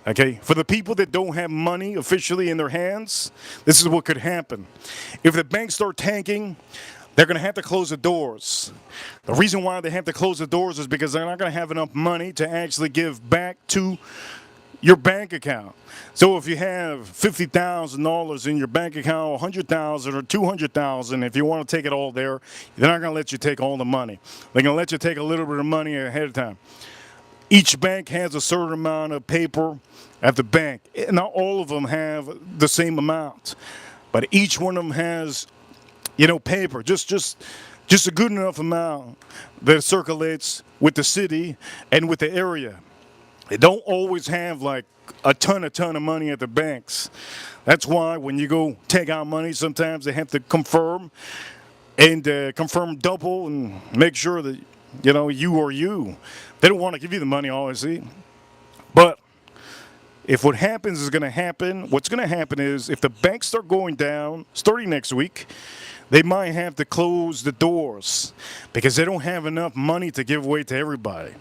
Okay? For the people that don't have money officially in their hands, this is what could happen. If the banks start tanking, they're going to have to close the doors. The reason why they have to close the doors is because they're not going to have enough money to actually give back to your bank account. So if you have $50,000 in your bank account, $100,000 or $200,000, if you want to take it all there, they're not going to let you take all the money. They're going to let you take a little bit of money ahead of time. Each bank has a certain amount of paper at the bank. Not all of them have the same amount, but each one of them has, paper, just a good enough amount that circulates with the city and with the area. They don't always have like a ton of money at the banks. That's why when you go take out money, sometimes they have to confirm and confirm double and make sure that, you are you. They don't want to give you the money, obviously. But if what happens is going to happen, what's going to happen is if the banks start going down starting next week, they might have to close the doors because they don't have enough money to give away to everybody.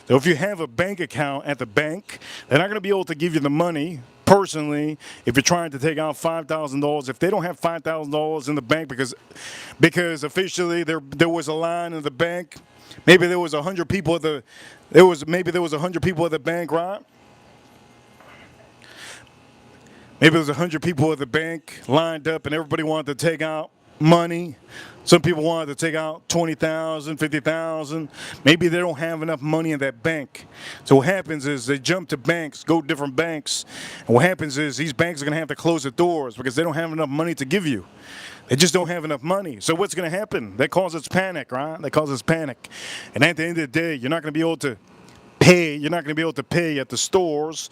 So if you have a bank account at the bank, they're not going to be able to give you the money personally if you're trying to take out $5,000. If they don't have $5,000 in the bank because officially there was a line in the bank, maybe there was 100 people at the bank, right? Maybe there was 100 people at the bank lined up and everybody wanted to take out money. Some people wanted to take out $20,000, $50,000. Maybe they don't have enough money in that bank. So what happens is they jump to banks, go to different banks. And what happens is these banks are going to have to close the doors because they don't have enough money to give you. They just don't have enough money. So what's going to happen? That causes panic, right? That causes panic. And at the end of the day, you're not going to be able to pay. You're not going to be able to pay at the stores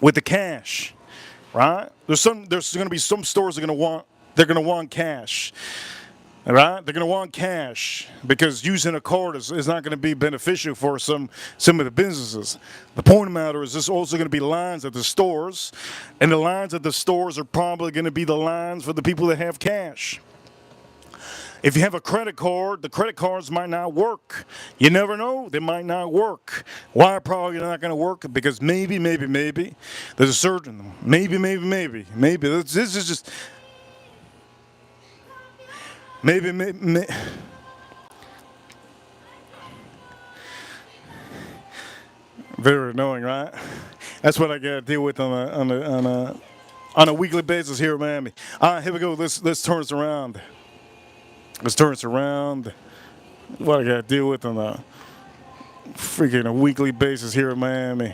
with the cash, right? There's going to be some stores that are going to want. They're going to want cash, all right? They're going to want cash because using a card is not going to be beneficial for some of the businesses. The point of the matter is there's also going to be lines at the stores, and the lines at the stores are probably going to be the lines for the people that have cash. If you have a credit card, the credit cards might not work. You never know. They might not work. Why probably not going to work? Because maybe, there's a certain, maybe. This is just... Maybe. Very annoying, right? That's what I got to deal with on a weekly basis here in Miami. All right, here we go. Let's turn this around. Let's turn this around. What I got to deal with on a weekly basis here in Miami.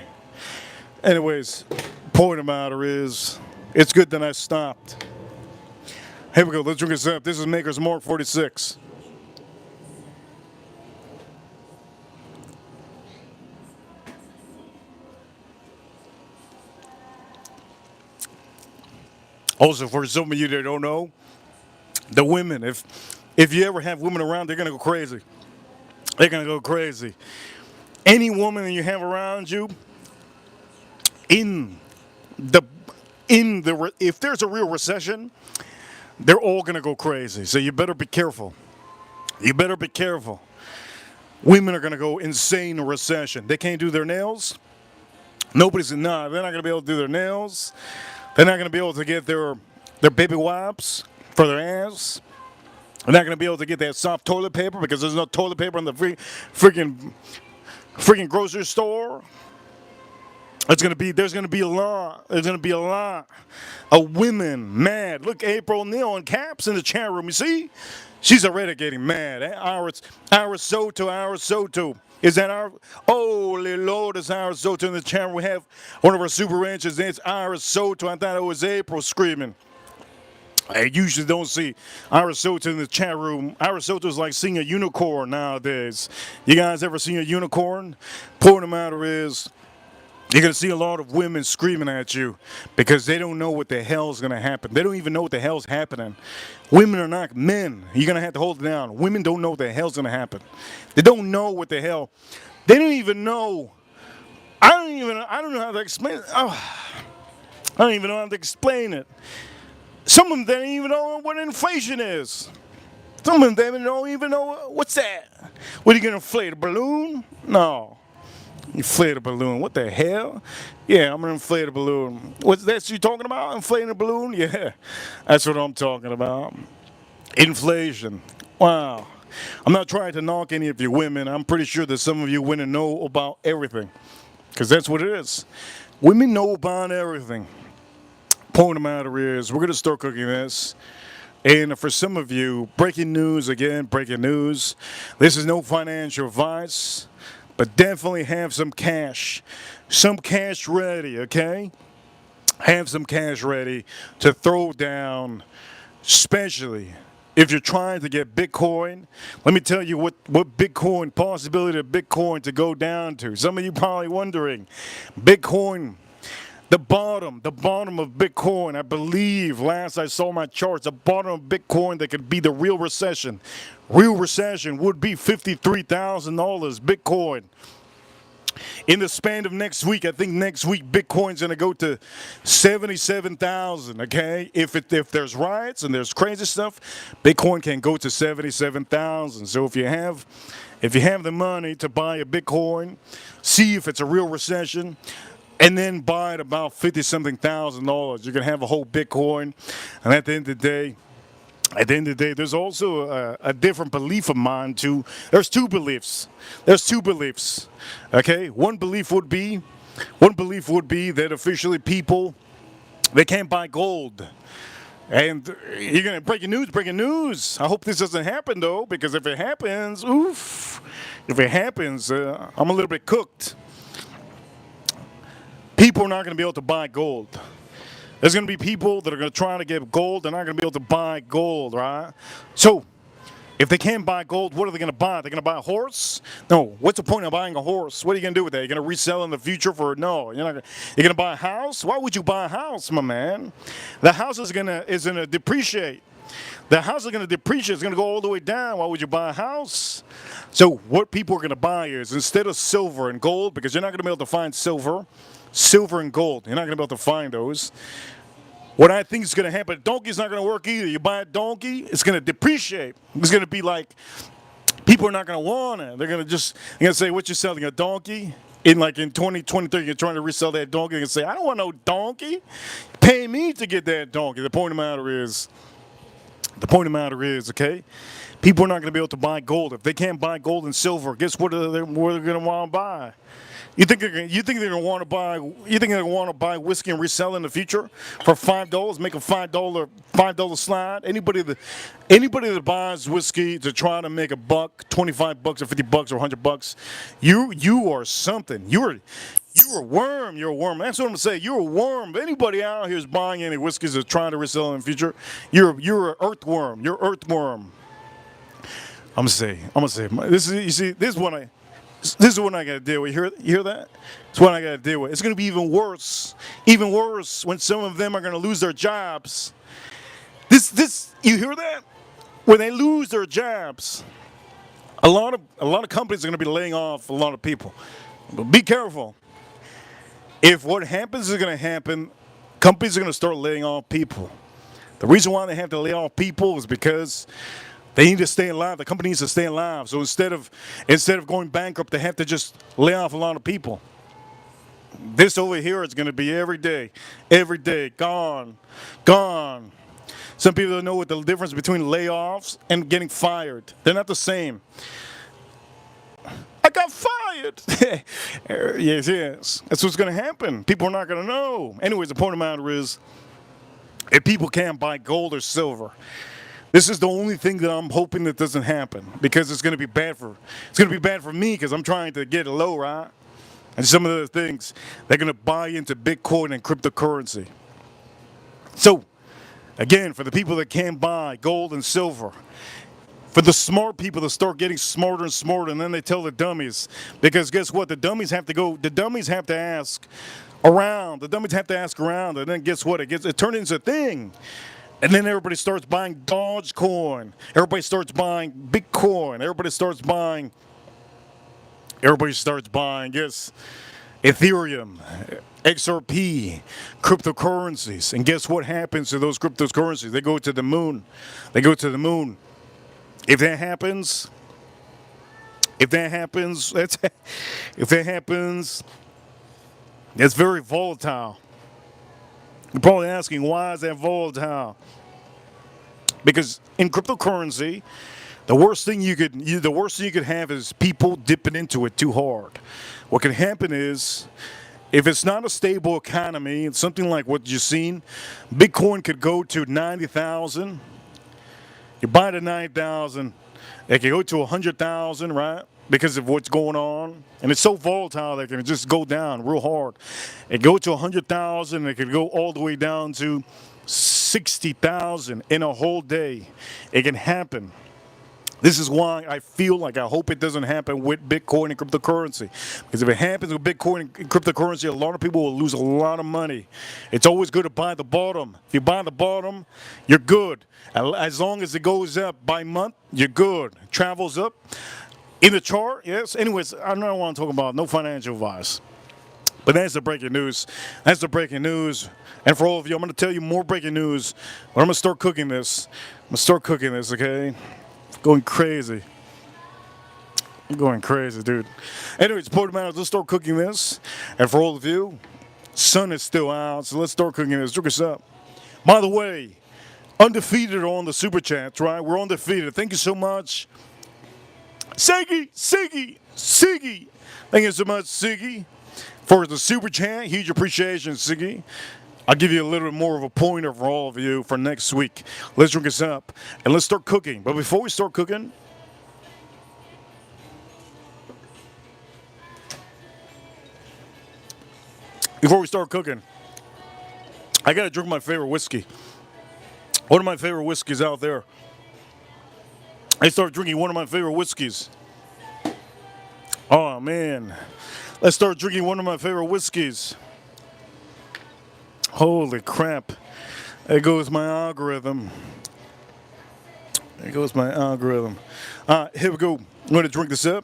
Anyways, point of the matter is, it's good that I stopped. Here we go. Let's drink this up. This is Maker's Mark 46. Also, for some of you that don't know, the women, if you ever have women around, they're going to go crazy. They're going to go crazy. Any woman that you have around you, if there's a real recession, they're all going to go crazy. So you better be careful. You better be careful. Women are going to go insane in recession. They can't do their nails. Nobody's not. They're not going to be able to do their nails. They're not going to be able to get their baby wipes for their ass. They're not going to be able to get that soft toilet paper because there's no toilet paper in the freaking grocery store. There's gonna be a lot. There's gonna be a lot of women mad. Look, April Neal and Caps in the chat room. You see, she's already getting mad. Iris Soto. Is that our holy Lord? Is Iris Soto in the chat room? We have one of our super ranchers. It's Iris Soto. I thought it was April screaming. I usually don't see Iris Soto in the chat room. Iris Soto is like seeing a unicorn nowadays. You guys ever seen a unicorn? Point of the matter is, you're going to see a lot of women screaming at you because they don't know what the hell's going to happen. They don't even know what the hell's happening. Women are not men. You're going to have to hold it down. Women don't know what the hell's going to happen. They don't know what the hell. They don't even know. I don't know how to explain it. Oh, I don't even know how to explain it. Some of them don't even know what inflation is. Some of them don't even know what's that. What, are you going to inflate a balloon? No. Inflate a balloon. What the hell? Yeah, I'm gonna inflate a balloon. What's that you talking about? Inflating a balloon? Yeah, that's what I'm talking about. Inflation. Wow. I'm not trying to knock any of you women. I'm pretty sure that some of you women know about everything, because that's what it is. Women know about everything. Point of the matter is, we're gonna start cooking this. And for some of you, breaking news again, breaking news. This is no financial advice. But definitely have some cash ready, okay? Have some cash ready to throw down, especially if you're trying to get Bitcoin. Let me tell you what Bitcoin, possibility of Bitcoin to go down to. Some of you probably wondering, Bitcoin, the bottom of Bitcoin, I believe, last I saw my charts, the bottom of Bitcoin that could be the real recession. Real recession would be $53,000 Bitcoin. In the span of next week, I think next week Bitcoin's going to go to 77,000. Okay, if there's riots and there's crazy stuff, Bitcoin can go to 77,000. So if you have the money to buy a Bitcoin, see if it's a real recession, and then buy it about $50-something thousand. You're gonna have a whole Bitcoin, and at the end of the day, there's also a different belief of mine too. There's two beliefs. Okay, one belief would be that officially people, they can't buy gold. And you're gonna breaking news. I hope this doesn't happen though, because if it happens, oof. If it happens, I'm a little bit cooked. People are not going to be able to buy gold. There's going to be people that are going to try to get gold. They're not going to be able to buy gold, right? So, if they can't buy gold, what are they going to buy? They're going to buy a horse? No. What's the point of buying a horse? What are you going to do with that? You're going to resell in the future for no? You're going to buy a house? Why would you buy a house, my man? The house is going to depreciate. The house is going to depreciate. It's going to go all the way down. Why would you buy a house? So, what people are going to buy is, instead of silver and gold, because you're not going to be able to find silver and gold. You're not going to be able to find those. What I think is going to happen, donkey's not going to work either. You buy a donkey, it's going to depreciate. It's going to be like, people are not going to want it. They're going to say, what you selling, a donkey? In 2023, you're trying to resell that donkey. You can say, I don't want no donkey. Pay me to get that donkey. The point of the matter is, okay, people are not going to be able to buy gold. If they can't buy gold and silver, guess what they're going to want to buy? You think they're going to want to buy whiskey and resell in the future for $5? Make a $5 slide. Anybody that buys whiskey to try to make a buck, $25 or $50 or $100, you are something. You're a worm. You're a worm. That's what I'm saying. You're a worm. If anybody out here is buying any whiskeys or trying to resell in the future, you're an earthworm. You're earthworm. I'm gonna say. This is what I gotta deal with. You hear that? It's what I gotta deal with. It's gonna be even worse when some of them are gonna lose their jobs. You hear that? When they lose their jobs, a lot of companies are gonna be laying off a lot of people. But be careful. If what happens is gonna happen, companies are gonna start laying off people. The reason why they have to lay off people is because they need to stay alive. The company needs to stay alive. So instead of going bankrupt, they have to just lay off a lot of people. This over here is going to be every day, gone, gone. Some people don't know what the difference between layoffs and getting fired. They're not the same. I got fired. Yes, yes. That's what's going to happen. People are not going to know. Anyways, the point of the matter is, if people can't buy gold or silver, this is the only thing that I'm hoping that doesn't happen, because it's going to be bad for me, because I'm trying to get it low, right? And some of the things, they're going to buy into Bitcoin and cryptocurrency. So, again, for the people that can't buy gold and silver, for the smart people to start getting smarter and smarter, and then they tell the dummies, because guess what? The dummies have to ask around, and then guess what? It turns into a thing. And then everybody starts buying Dogecoin. Everybody starts buying Bitcoin. Everybody starts buying, yes, Ethereum, XRP, cryptocurrencies. And guess what happens to those cryptocurrencies? They go to the moon. If that happens, that's very volatile. You're probably asking, why is that volatile? Because in cryptocurrency, the worst thing you could have is people dipping into it too hard. What can happen is, if it's not a stable economy, it's something like what you've seen, Bitcoin could go to 90,000. You buy it at 9,000, it can go to 100,000, right? Because of what's going on. And it's so volatile that it can just go down real hard. It go to 100,000, it could go all the way down to 60,000 in a whole day. It can happen. This is why I hope it doesn't happen with Bitcoin and cryptocurrency. Because if it happens with Bitcoin and cryptocurrency, a lot of people will lose a lot of money. It's always good to buy the bottom. If you buy the bottom, you're good. As long as it goes up by month, you're good. Travels up. In the chart, yes. Anyways, I don't want to talk about no financial advice. But that's the breaking news. And for all of you, I'm going to tell you more breaking news. But I'm going to start cooking this. Okay? Going crazy, dude. Anyways, point of the matter, let's start cooking this. And for all of you, sun is still out, so let's start cooking this. Drink us up. By the way, undefeated on the super chats, right? We're undefeated. Thank you so much. Siggy. Thank you so much, Siggy, for the super chat. Huge appreciation, Siggy. I'll give you a little bit more of a pointer for all of you for next week. Let's drink this up and let's start cooking. But before we start cooking, I gotta drink my favorite whiskey. One of my favorite whiskeys out there. I started drinking one of my favorite whiskeys. Oh man. Let's start drinking one of my favorite whiskeys. Holy crap. There goes my algorithm. Here we go. I'm going to drink this up.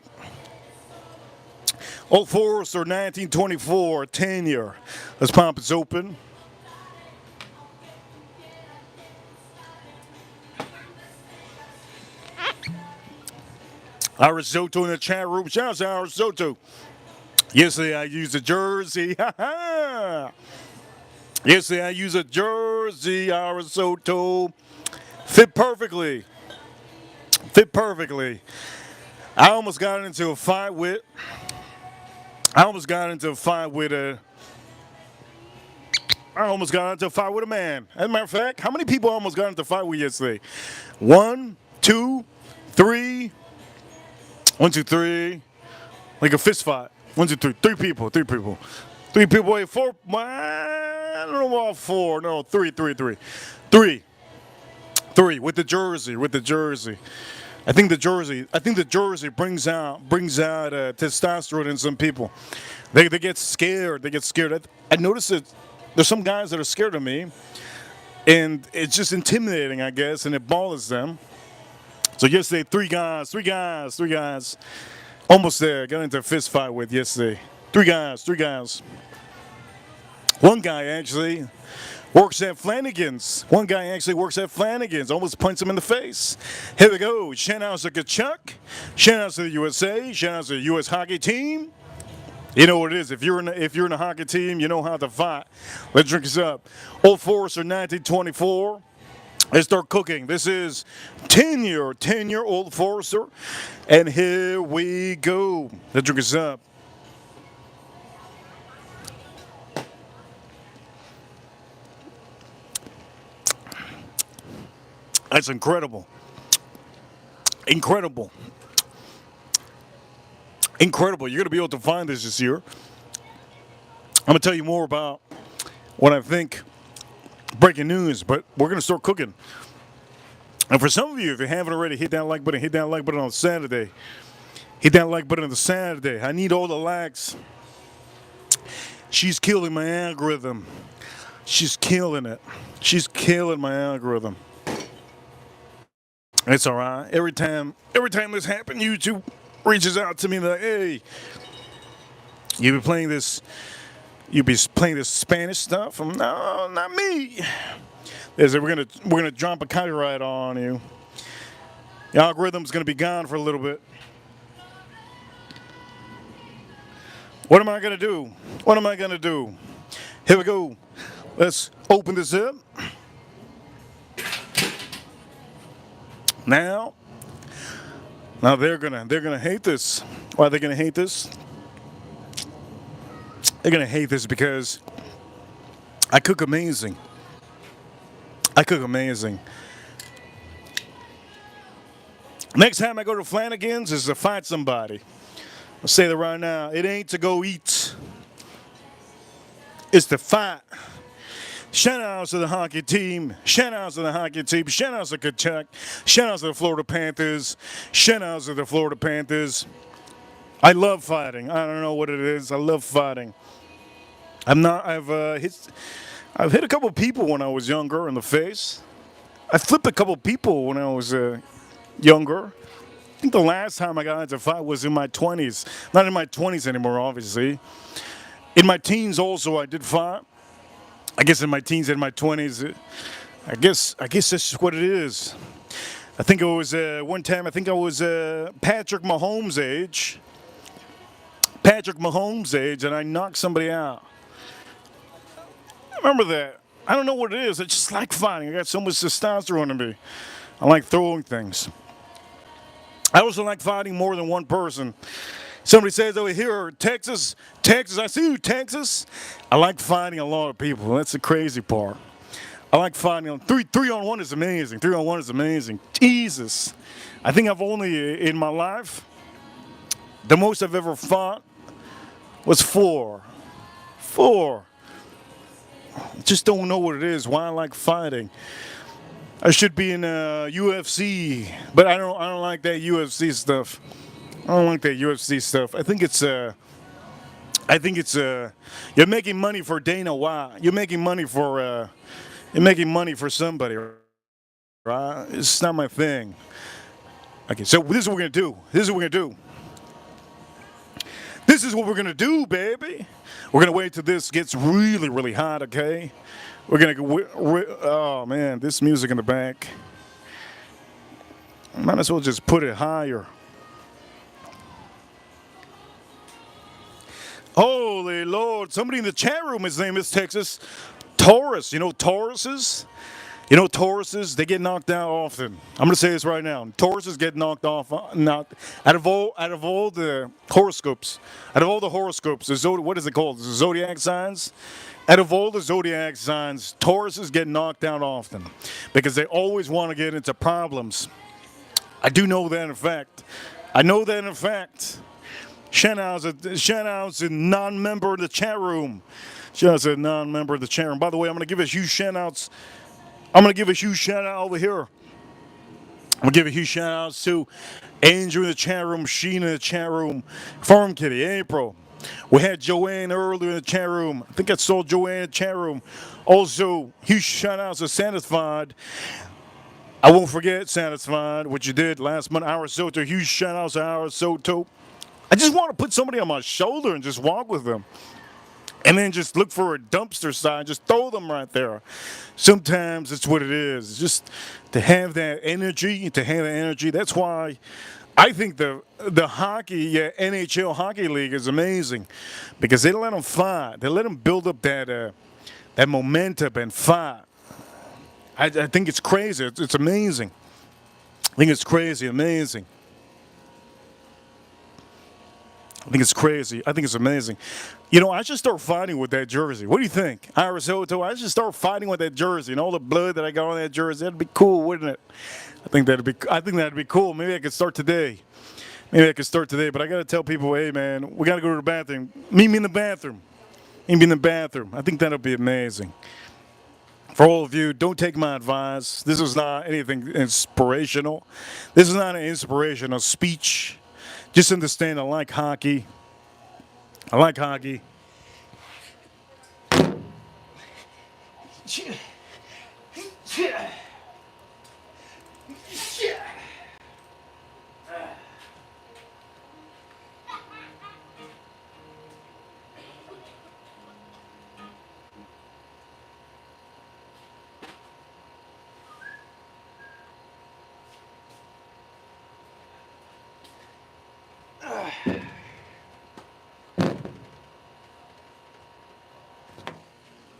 Old Forester 1924, 10-year. Let's pop this open. Our risotto in the chat room. Shout out to our risotto. Yesterday I used a jersey. Yesterday I used a jersey. Our risotto fit perfectly. I almost got into a fight with a man. As a matter of fact, how many people I almost got into a fight with yesterday? 1, 2, 3. 1, 2, 3. Like a fist fight. 1, 2, 3. 3 people. 3 people. Wait, 4. I don't know about 4. No, 3. 3 with the jersey. I think the jersey brings out testosterone in some people. They get scared. I noticed that there's some guys that are scared of me, and it's just intimidating, I guess, and it bothers them. So yesterday, 3 guys, almost there. Got into a fist fight with yesterday. 3 guys. One guy actually works at Flanagan's. Almost punched him in the face. Here we go. Shout out to Kachuk. Shout out to the USA. Shout out to the U.S. hockey team. You know what it is. If you're in a hockey team, you know how to fight. Let's drink this up. Old Forester 1924. Let's start cooking. This is 10-year Old Forester. And here we go. Let's drink this up. That's incredible. Incredible. Incredible. You're going to be able to find this year. I'm going to tell you more about what I think. Breaking news, but we're going to start cooking. And for some of you, if you haven't already, hit that like button. Hit that like button on Saturday. Hit that like button on the Saturday. I need all the likes. She's killing my algorithm. She's killing it. She's killing my algorithm. It's all right. Every time this happens, YouTube reaches out to me like, "Hey, you be playing this Spanish stuff?" No, not me. They said we're gonna drop a copyright on you. The algorithm's gonna be gone for a little bit. What am I gonna do? What am I gonna do? Here we go. Let's open this up. Now they're gonna hate this. Why are they gonna hate this? They're gonna hate this because I cook amazing. I cook amazing. Next time I go to Flanagan's is to fight somebody. I'll say that right now. It ain't to go eat. It's to fight. Shout out to the hockey team. Shout out to the hockey team. Shout out to Kachuk. Shout out to the Florida Panthers. Shout out to the Florida Panthers. I love fighting. I don't know what it is. I love fighting. I've hit a couple people when I was younger in the face. I flipped a couple people when I was younger. I think the last time I got into a fight was in my 20s. Not in my 20s anymore, obviously. In my teens also, I did fight. I guess in my teens and my 20s, I guess that's just what it is. I think it was one time, I think I was Patrick Mahomes' age. Patrick Mahomes' age, and I knocked somebody out. I remember that. I don't know what it is. I just like fighting. I got so much testosterone in me. I like throwing things. I also like fighting more than one person. Somebody says over here, Texas, I see you, Texas. I like fighting a lot of people. That's the crazy part. I like fighting. Three on one is amazing. 3-on-1 is amazing. Jesus. I think I've only, in my life, the most I've ever fought was 4. 4. Just don't know what it is, why I like fighting. I should be in UFC, but I don't like that UFC stuff. I don't like that UFC stuff. I think it's you're making money for Dana White. You're making money for somebody, right? It's not my thing. Okay, so this is what we're gonna do. This is what we're gonna do, baby. We're gonna wait till this gets really, really hot. Okay, we're gonna go. Oh man, this music in the back. Might as well just put it higher. Holy Lord. Somebody in the chat room, his name is Texas. Taurus. You know Tauruses? You know Tauruses, they get knocked out often. I'm going to say this right now. Tauruses get knocked off. Out of all the horoscopes, what is it called? The zodiac signs? Out of all the zodiac signs, Tauruses get knocked out often because they always want to get into problems. I do know that in fact. I know that in fact. Shout out to non-member of the chat room. Shout out to non-member of the chat room. By the way, I'm going to give a huge shout out over here. I'm going to give a huge shout out to Andrew in the chat room, Sheena in the chat room, Farm Kitty, April. We had Joanne earlier in the chat room. I think I saw Joanne in the chat room. Also, huge shout out to Satisfied. I won't forget Satisfied, what you did last month. Our Soto, huge shout out to Our Soto. I just want to put somebody on my shoulder and just walk with them. And then just look for a dumpster sign, just throw them right there. Sometimes it's what it is. Just to have that energy, That's why I think the hockey, NHL hockey league is amazing because they let them fight. They let them build up that momentum and fight. I think it's crazy. It's amazing. I think it's crazy, amazing. I think it's crazy. I think it's amazing. You know, I should start fighting with that jersey. What do you think? Iris Hoto, I should start fighting with that jersey and all the blood that I got on that jersey. That'd be cool, wouldn't it? I think that'd be cool. Maybe I could start today. Maybe I could start today, but I gotta tell people, hey man, we gotta go to the bathroom. Meet me in the bathroom. Meet me in the bathroom. I think that'll be amazing. For all of you, don't take my advice. This is not anything inspirational. This is not an inspirational speech. Just understand I like hockey. I like hockey.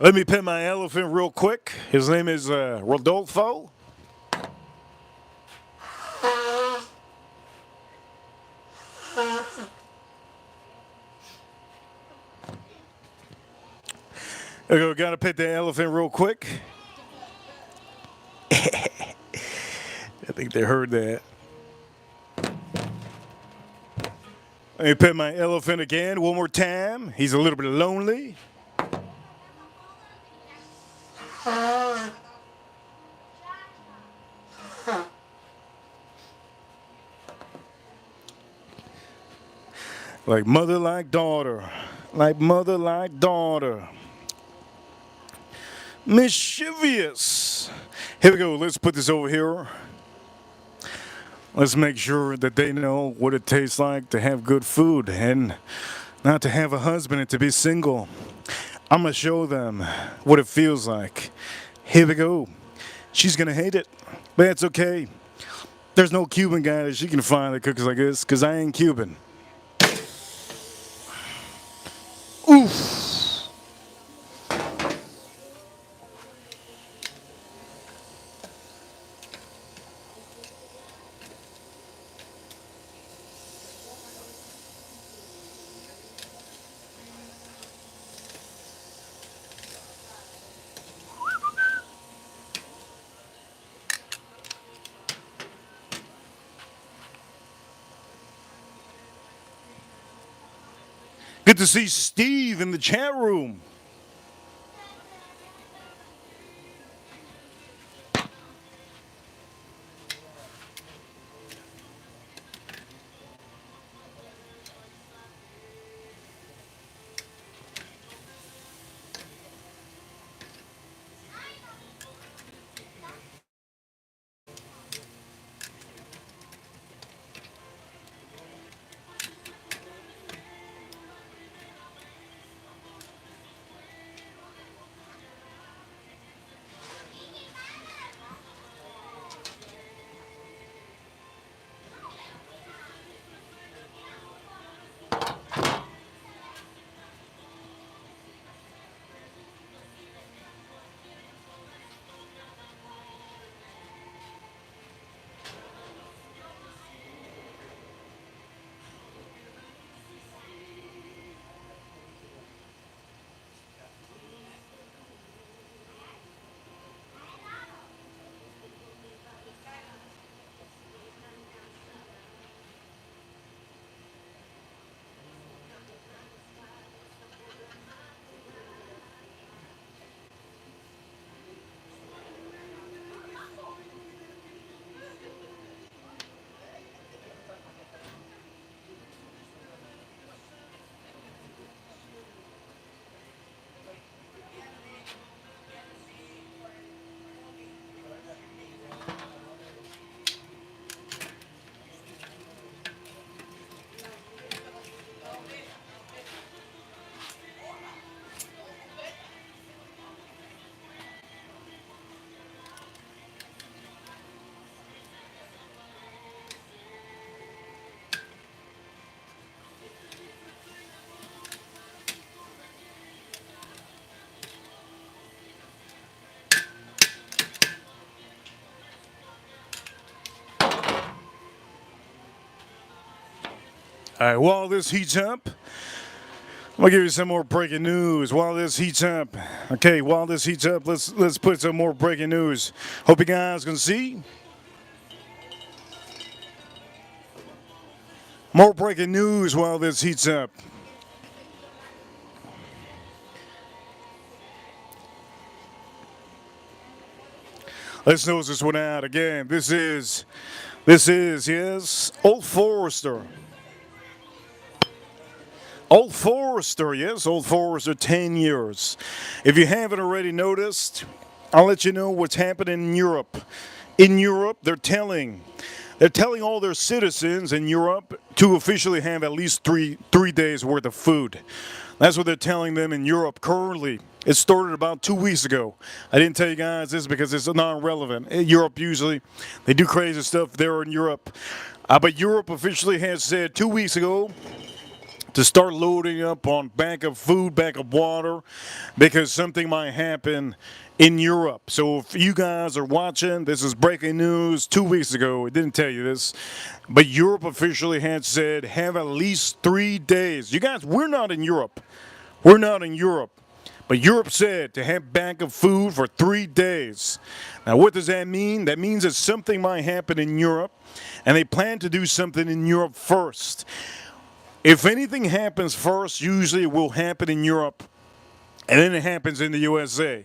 Let me pet my elephant real quick. His name is Rodolfo. Okay, gotta pet the elephant real quick. I think they heard that. Let me pet my elephant again one more time. He's a little bit lonely. Like mother, like daughter. Like mother, like daughter. Mischievous. Here we go. Let's put this over here. Let's make sure that they know what it tastes like to have good food and not to have a husband and to be single. I'm going to show them what it feels like. Here we go. She's going to hate it, but it's okay. There's no Cuban guy that she can find that cooks like this because I ain't Cuban. Oof. Good to see Steve in the chat room. All right, while this heats up, I'm gonna give you some more breaking news. While this heats up, okay. While this heats up, let's put some more breaking news. Hope you guys can see. More breaking news while this heats up. Let's nose this one out again. This is, yes, Old Forester. Old Forester, yes, Old Forester, 10 years. If you haven't already noticed, I'll let you know what's happening in Europe. In Europe, they're telling all their citizens in Europe to officially have at least three days worth of food. That's what they're telling them in Europe currently. It started about 2 weeks ago. I didn't tell you guys this because it's non-relevant. In Europe usually, they do crazy stuff there in Europe. But Europe officially has said 2 weeks ago to start loading up on backup food, backup water, because something might happen in Europe. So if you guys are watching, this is breaking news 2 weeks ago. It didn't tell you this, but Europe officially had said have at least 3 days. You guys, we're not in Europe. We're not in Europe. But Europe said to have backup food for 3 days. Now, what does that mean? That means that something might happen in Europe, and they plan to do something in Europe first. If anything happens first, usually it will happen in Europe, and then it happens in the USA.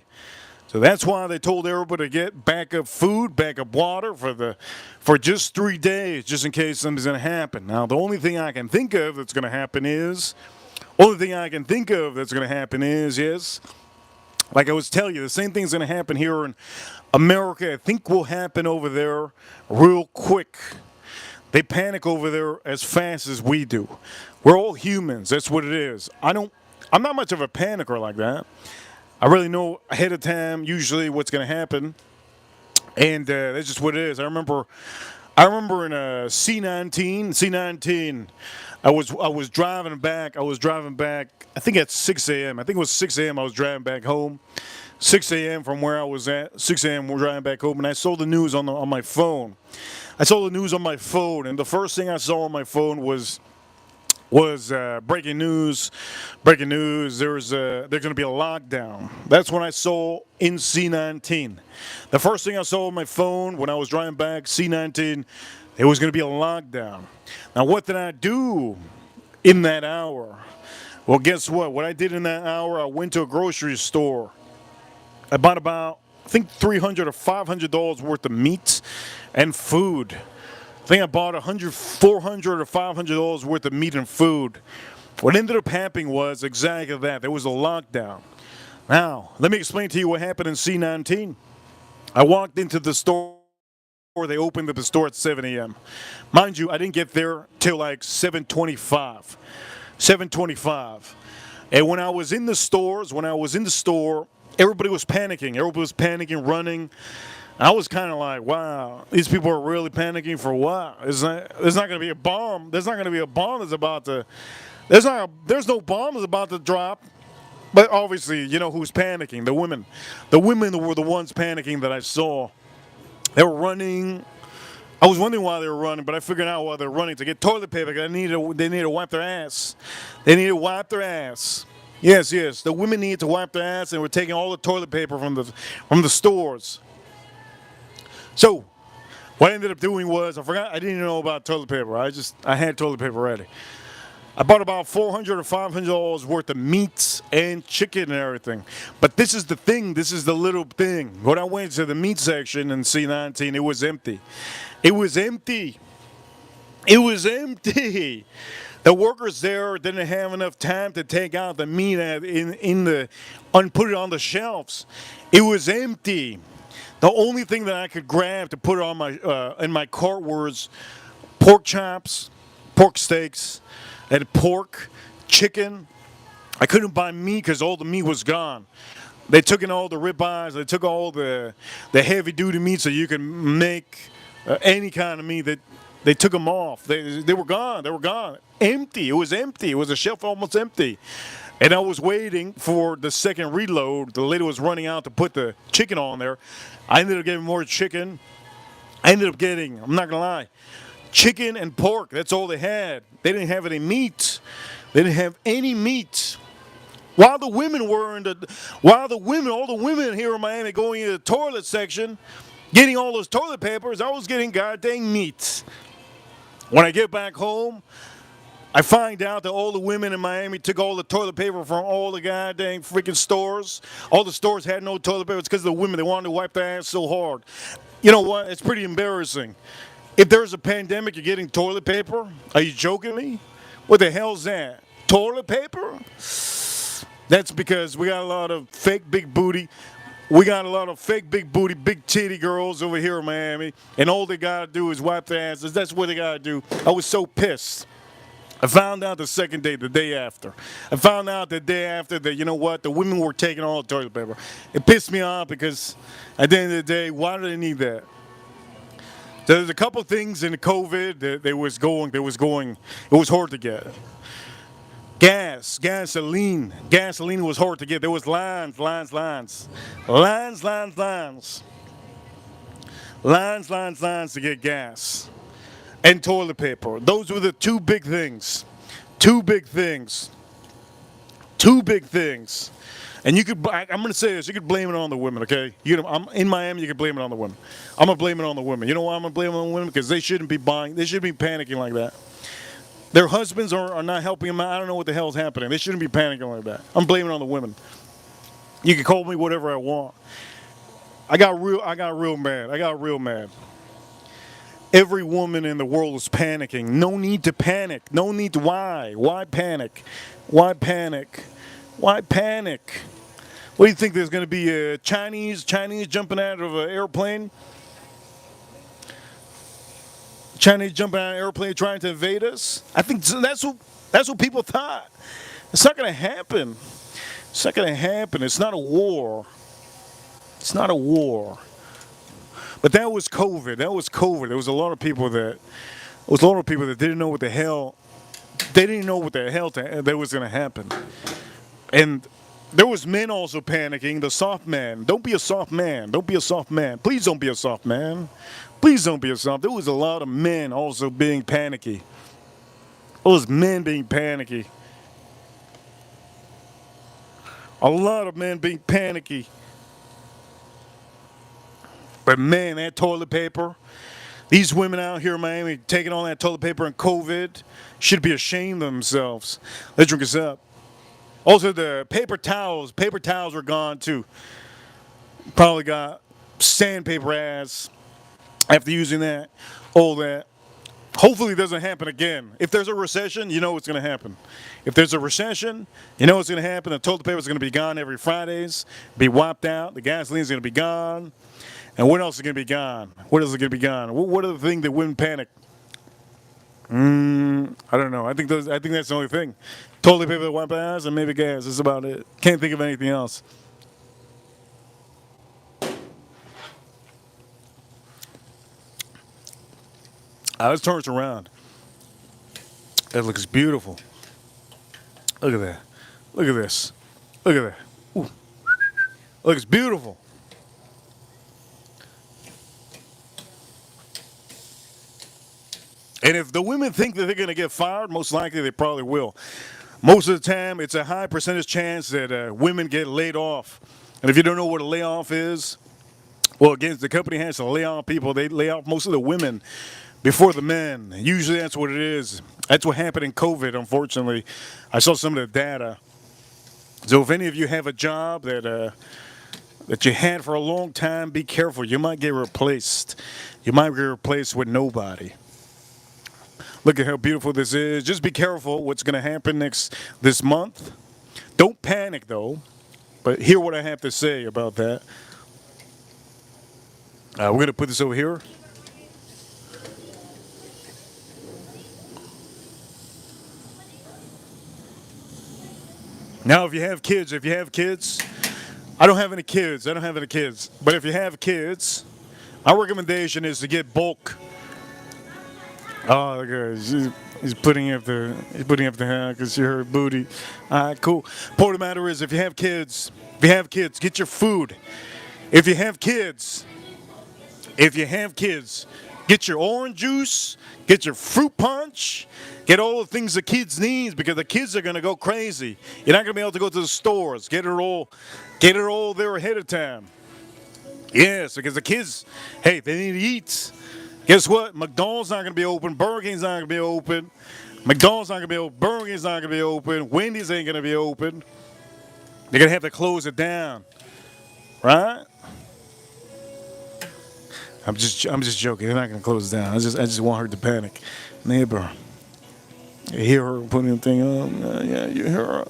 So that's why they told everybody to get backup food, backup water for just 3 days, just in case something's going to happen. Now, the only thing I can think of that's going to happen is, yes, like I was telling you, the same thing's going to happen here in America. I think will happen over there real quick. They panic over there as fast as we do. We're all humans. That's what it is. I'm not much of a panicker like that. I really know ahead of time usually what's going to happen, and that's just what it is. I remember in a C19. I was driving back. I think at 6 a.m. I think it was 6 a.m. I was driving back home. 6 a.m. from where I was at. 6 a.m. We're driving back home, and I saw the news on my phone. I saw the news on my phone, and the first thing I saw on my phone was breaking news. Breaking news. There's going to be a lockdown. That's when I saw in C19. The first thing I saw on my phone when I was driving back C19, it was going to be a lockdown. Now, what did I do in that hour? Well, guess what? What I did in that hour, I went to a grocery store. I bought about, I think, $300 or $500 worth of meat and food. I think I bought $400 or $500 worth of meat and food. What ended up happening was exactly that. There was a lockdown. Now, let me explain to you what happened in C19. I walked into the store. They opened up the store at 7 a.m. Mind you, I didn't get there till like 7:25. 7:25. And when I was in the store, everybody was panicking. Everybody was panicking, running. I was kind of like, wow, these people are really panicking for what? There's not going to be a bomb. There's not going to be a bomb that's about to. There's no bomb that's about to drop. But obviously, you know who's panicking? The women. The women were the ones panicking that I saw. They were running. I was wondering why they were running, but I figured out why they're running to get toilet paper. They need to wipe their ass. They need to wipe their ass. Yes. The women need to wipe their ass, and we're taking all the toilet paper from the stores. So, what I ended up doing was I didn't even know about toilet paper. I had toilet paper ready. I bought about $400 or $500 worth of meats and chicken and everything. But this is the thing. This is the little thing. When I went to the meat section in C19, it was empty. It was empty. It was empty. The workers there didn't have enough time to take out the meat and put it on the shelves. It was empty. The only thing that I could grab to put on in my cart was pork chops, pork steaks, and pork, chicken. I couldn't buy meat because all the meat was gone. They took in all the ribeyes. They took all the heavy-duty meat so you can make any kind of meat. They took them off. They were gone. They were gone. Empty. It was empty. It was a shelf almost empty. And I was waiting for the second reload. The lady was running out to put the chicken on there. I ended up getting more chicken. I ended up getting, I'm not going to lie, chicken and pork. That's all they had. They didn't have any meat. They didn't have any meat. While the women were in the, while the women, all the women here in Miami going into the toilet section, getting all those toilet papers, I was getting goddamn meat. When I get back home, I find out that all the women in Miami took all the toilet paper from all the goddamn freaking stores. All the stores had no toilet paper. It's because of the women. They wanted to wipe their ass so hard. You know what? It's pretty embarrassing. If there's a pandemic, you're getting toilet paper? Are you joking me? What the hell's that? Toilet paper? That's because we got a lot of fake big booty. We got a lot of fake big booty, big titty girls over here in Miami. And all they got to do is wipe their asses. That's what they got to do. I was so pissed. I found out the second day, the day after. I found out the day after that, you know what, the women were taking all the toilet paper. It pissed me off because at the end of the day, why do they need that? There's a couple things in the COVID that it was hard to get. Gasoline was hard to get. There was lines to get gas. And toilet paper. Those were the two big things. Two big things. And you could, I'm going to say this, you could blame it on the women, okay? I'm in Miami, you could blame it on the women. I'm going to blame it on the women. You know why I'm going to blame it on the women? Because they shouldn't be panicking like that. Their husbands are not helping them out. I don't know what the hell's happening. They shouldn't be panicking like that. I'm blaming it on the women. You can call me whatever I want. I got real mad. Every woman in the world is panicking. No need to panic. No need to. Why? Why panic? Why panic? Why panic? What do you think? There's going to be a Chinese jumping out of an airplane? Chinese jumping out of an airplane trying to invade us? I think that's what people thought. It's not going to happen. It's not going to happen. It's not a war. It's not a war. But that was COVID. There was a lot of people that didn't know what the hell. They didn't know what the hell that was going to happen. And there was men also panicking. The soft man. Don't be a soft man. Don't be a soft man. Please don't be a soft man. Please don't be a soft. There was a lot of men also being panicky. Those men being panicky. A lot of men being panicky. But man, that toilet paper, these women out here in Miami taking all that toilet paper and COVID should be ashamed of themselves. Let's drink this up. Also, the paper towels were gone too. Probably got sandpaper ass after using that, all that. Hopefully it doesn't happen again. If there's a recession, you know what's going to happen. If there's a recession, you know what's going to happen. The toilet paper is going to be gone every Fridays, be wiped out. The gasoline is going to be gone. And what else is going to be gone? What else is going to be gone? What are the things that wouldn't panic? I don't know. I think that's the only thing. Toilet paper, wipe ass, and maybe gas. That's about it. Can't think of anything else. Let's turn this around. That looks beautiful. Look at that. Look at this. Look at that. Ooh. Looks beautiful. And if the women think that they're going to get fired, most likely they probably will. Most of the time, it's a high percentage chance that women get laid off. And if you don't know what a layoff is, well, again, the company has to lay off people. They lay off most of the women before the men. Usually that's what it is. That's what happened in COVID, unfortunately. I saw some of the data. So if any of you have a job that you had for a long time, be careful. You might get replaced. You might get replaced with nobody. Look at how beautiful this is. Just be careful what's going to happen this month. Don't panic, though. But hear what I have to say about that. We're going to put this over here. Now, if you have kids, I don't have any kids. But if you have kids, our recommendation is to get bulk. Oh, okay. He's putting up the hand because you heard booty. All right, cool. Point of the matter is, if you have kids, get your food. If you have kids, Get your orange juice, get your fruit punch, get all the things the kids need because the kids are gonna go crazy. You're not gonna be able to go to the stores. Get it all there ahead of time. Yes, because the kids, hey, they need to eat. Guess what? McDonald's not gonna be open, Burger King's not gonna be open. McDonald's not gonna be open, Burger King's not gonna be open, Wendy's ain't gonna be open. They're gonna have to close it down. Right? I'm just joking. They're not gonna close it down. I just want her to panic. Neighbor, you hear her putting the thing on? Yeah, you hear her.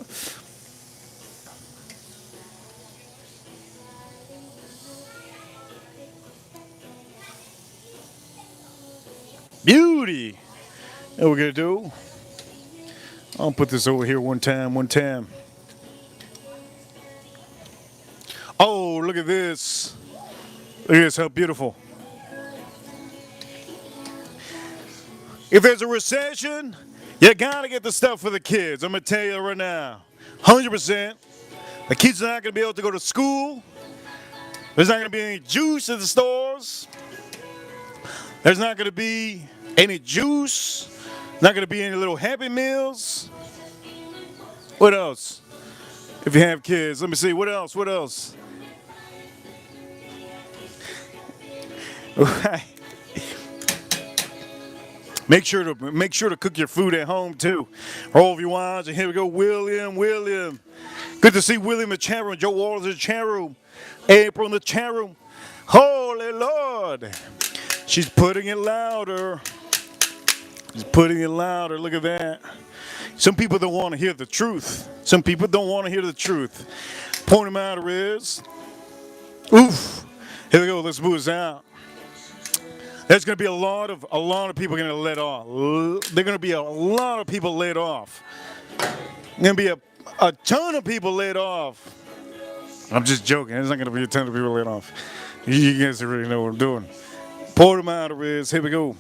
Beauty. What we're gonna do? I'll put this over here one time. Oh, look at this. Look at this, how beautiful. If there's a recession, you gotta get the stuff for the kids. I'm gonna tell you right now. 100%. The kids are not gonna be able to go to school. There's not gonna be any juice at the stores. There's not gonna be any juice. Not gonna be any little Happy Meals. What else? If you have kids, let me see. What else? What else? Make sure to cook your food at home too. All of you watch, and here we go, William. Good to see William in the chat room, Joe Waters in the chat room, April in the chat room. Holy Lord. She's putting it louder. She's putting it louder. Look at that. Some people don't want to hear the truth. Some people don't want to hear the truth. Point of matter is, oof. Here we go. Let's move this out. There's going to be a lot of people going to let off. There's going to be a lot of people laid off. There's going to be a ton of people laid off. I'm just joking. There's not going to be a ton of people laid off. You guys already know what I'm doing. Point of matter is, here we go.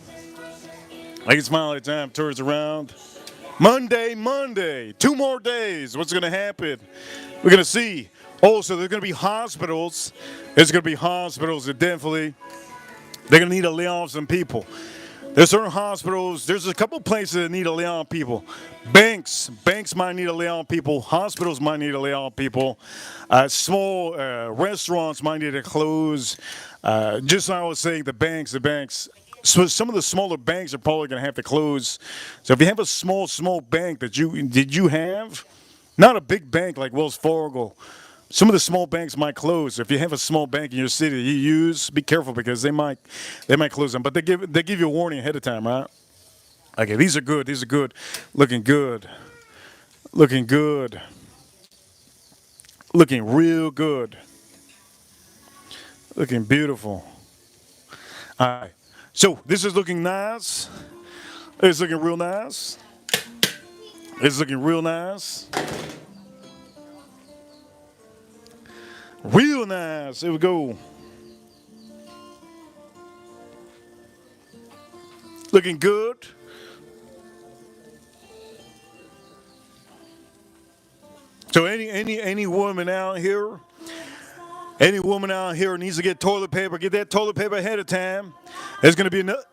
I can smile at time. Turns around. Monday. 2 more days. What's going to happen? We're going to see. Also, there's going to be hospitals. There's going to be hospitals that definitely, they're going to need to lay off some people. There's certain hospitals. There's a couple places that need to lay off people. Banks might need to lay off people. Hospitals might need to lay off people. Small restaurants might need to close. Just like I was saying, the banks. So some of the smaller banks are probably going to have to close. So if you have a small bank that you have, not a big bank like Wells Fargo, some of the small banks might close. If you have a small bank in your city that you use, be careful because they might close them. But they give you a warning ahead of time, right? Okay, these are good. Looking good. Looking real good. Looking beautiful. All right. So this is looking nice. It's looking real nice. Real nice. Here we go. Looking good. So any woman out here, needs to get toilet paper. Get that toilet paper ahead of time. There's gonna be another.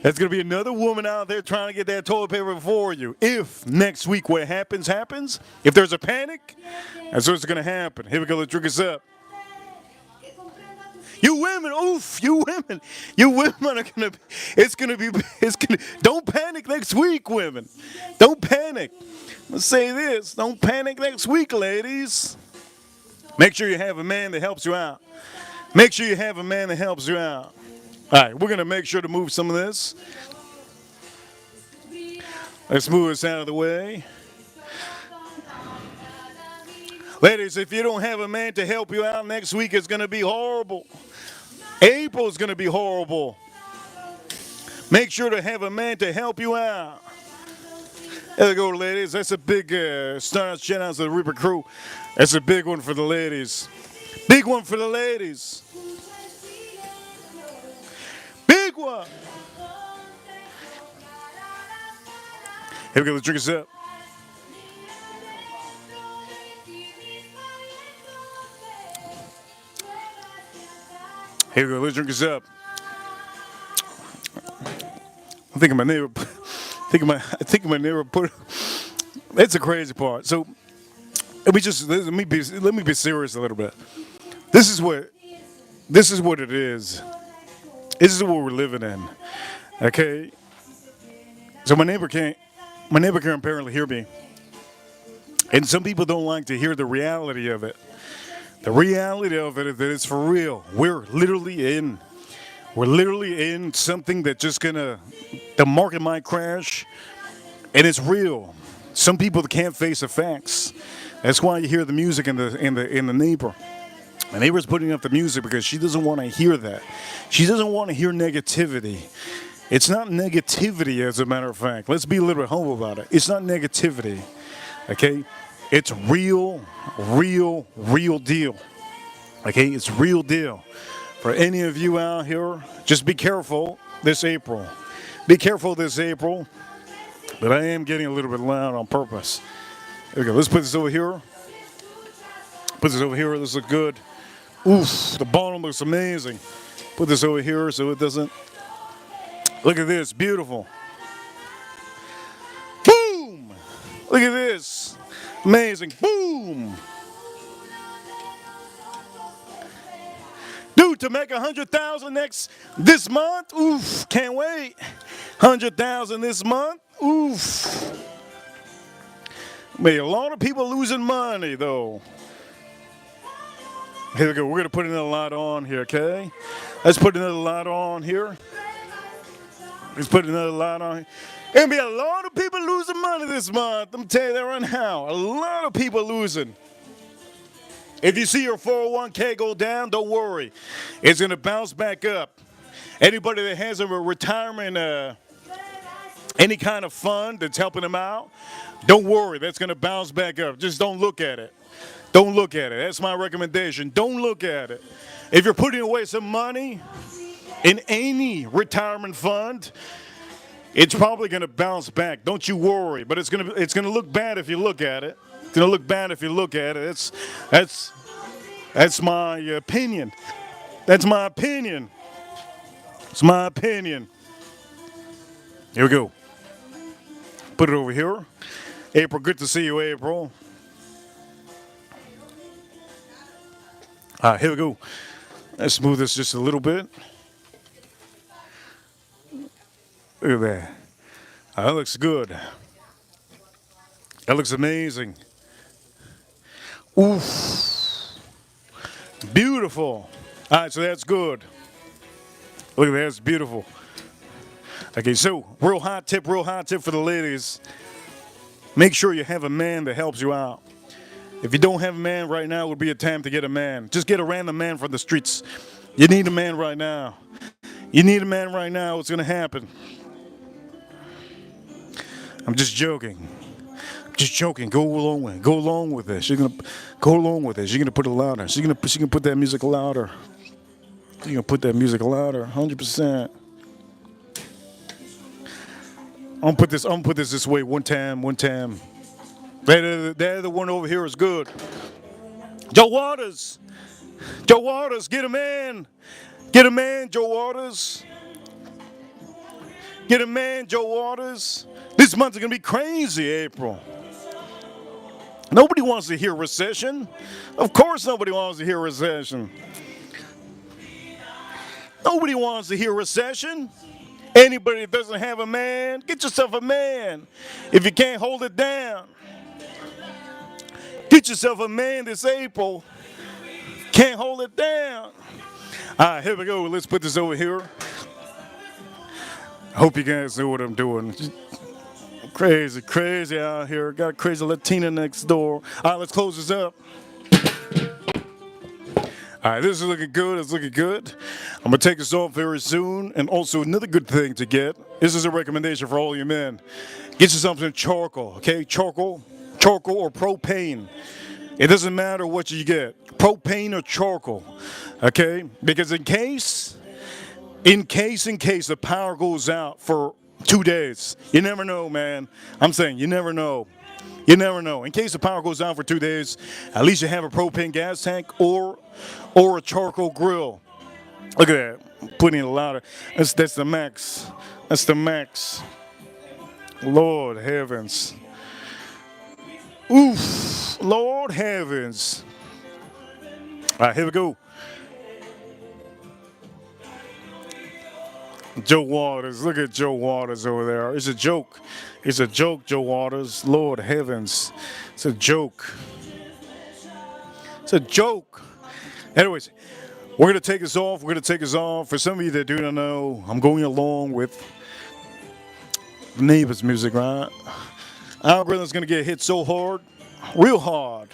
There's going to be another woman out there trying to get that toilet paper for you. If next week what happens, if there's a panic, that's what's going to happen. Here we go, let's drink this up. You women are going to, don't panic next week, women. Don't panic. Let's say this, don't panic next week, ladies. Make sure you have a man that helps you out. All right, we're going to make sure to move some of this. Let's move this out of the way. Ladies, if you don't have a man to help you out next week, it's going to be horrible. April's going to be horrible. Make sure to have a man to help you out. There we go, ladies. That's a big shout out to the Reaper crew. That's a big one for the ladies. Big one. Here we go, let's drink this up. Here we go, let's drink this up. think my neighbor, I think my neighbor put. That's the crazy part. So let me be serious a little bit. This is what it is. This is what we're living in. Okay. So my neighbor can apparently hear me, and some people don't like to hear the reality of it. The reality of it is that it's for real. We're literally in something that the market might crash, and it's real. Some people can't face the facts. That's why you hear the music in the neighbor. The neighbor's putting up the music because she doesn't want to hear that. She doesn't want to hear negativity. It's not negativity, as a matter of fact. Let's be a little bit humble about it. It's not negativity, okay? It's real deal, okay? It's real deal. For any of you out here, just be careful this April. Be careful this April, but I am getting a little bit loud on purpose. There we go. Let's put this over here. Put this over here. This looks good. Oof, the bottom looks amazing. Put this over here so it doesn't. Look at this, beautiful. Boom! Look at this, amazing. Boom! Dude, to make 100,000 this month, oof, can't wait. 100,000 this month, oof. Made a lot of people losing money though. Here we go. We're gonna put another light on here, okay? Let's put another light on here. Let's put another light on. There'll be a lot of people losing money this month. I'm telling you that right now. A lot of people losing. If you see your 401k go down, don't worry. It's going to bounce back up. Anybody that has a retirement, any kind of fund that's helping them out, don't worry. That's going to bounce back up. Just don't look at it. Don't look at it. That's my recommendation. Don't look at it. If you're putting away some money in any retirement fund, it's probably going to bounce back. Don't you worry. But it's going to look bad if you look at it. It's going to look bad if you look at it. That's my opinion. That's my opinion. It's my opinion. Here we go. Put it over here. April, good to see you, April. All right, here we go. Let's move this just a little bit. Look at that. That looks good. That looks amazing. Oof. Beautiful. All right, so that's good. Look at that, it's beautiful. Okay, so real hot tip for the ladies. Make sure you have a man that helps you out. If you don't have a man right now, it would be a time to get a man. Just get a random man from the streets. You need a man right now. You need a man right now. What's going to happen? I'm just joking. Just joking. Go along with it. Go along with this. You're gonna go along with this. You're gonna put it louder. She's gonna put that music louder. You're gonna put that music louder. 100%. I'm gonna put this way. One time. That other one over here is good. Joe Waters, get a man. Get a man, Joe Waters. Get a man, Joe Waters. This month's gonna be crazy, April. Nobody wants to hear recession. Of course nobody wants to hear recession. Nobody wants to hear recession. Anybody that doesn't have a man, get yourself a man. If you can't hold it down, get yourself a man this April. Can't hold it down. All right, here we go. Let's put this over here. I hope you guys know what I'm doing. Crazy out here. Got a crazy Latina next door. All right, let's close this up. All right, this is looking good. It's looking good. I'm going to take this off very soon. And also another good thing to get. This is a recommendation for all you men. Get yourself some charcoal, okay? Charcoal or propane. It doesn't matter what you get. Propane or charcoal, okay? Because in case the power goes out for 2 days. You never know, man. I'm saying you never know. You never know. In case the power goes out for 2 days, at least you have a propane gas tank or a charcoal grill. Look at that. Putting it louder. That's the max. That's the max. Lord heavens. Oof. Lord heavens. All right, here we go. Joe Waters. Look at Joe Waters over there. It's a joke. It's a joke, Joe Waters. Lord heavens. It's a joke. It's a joke. Anyways, we're going to take us off. We're going to take us off. For some of you that do not know, I'm going along with neighbor's music, right? Algorithm's going to get hit so hard, real hard.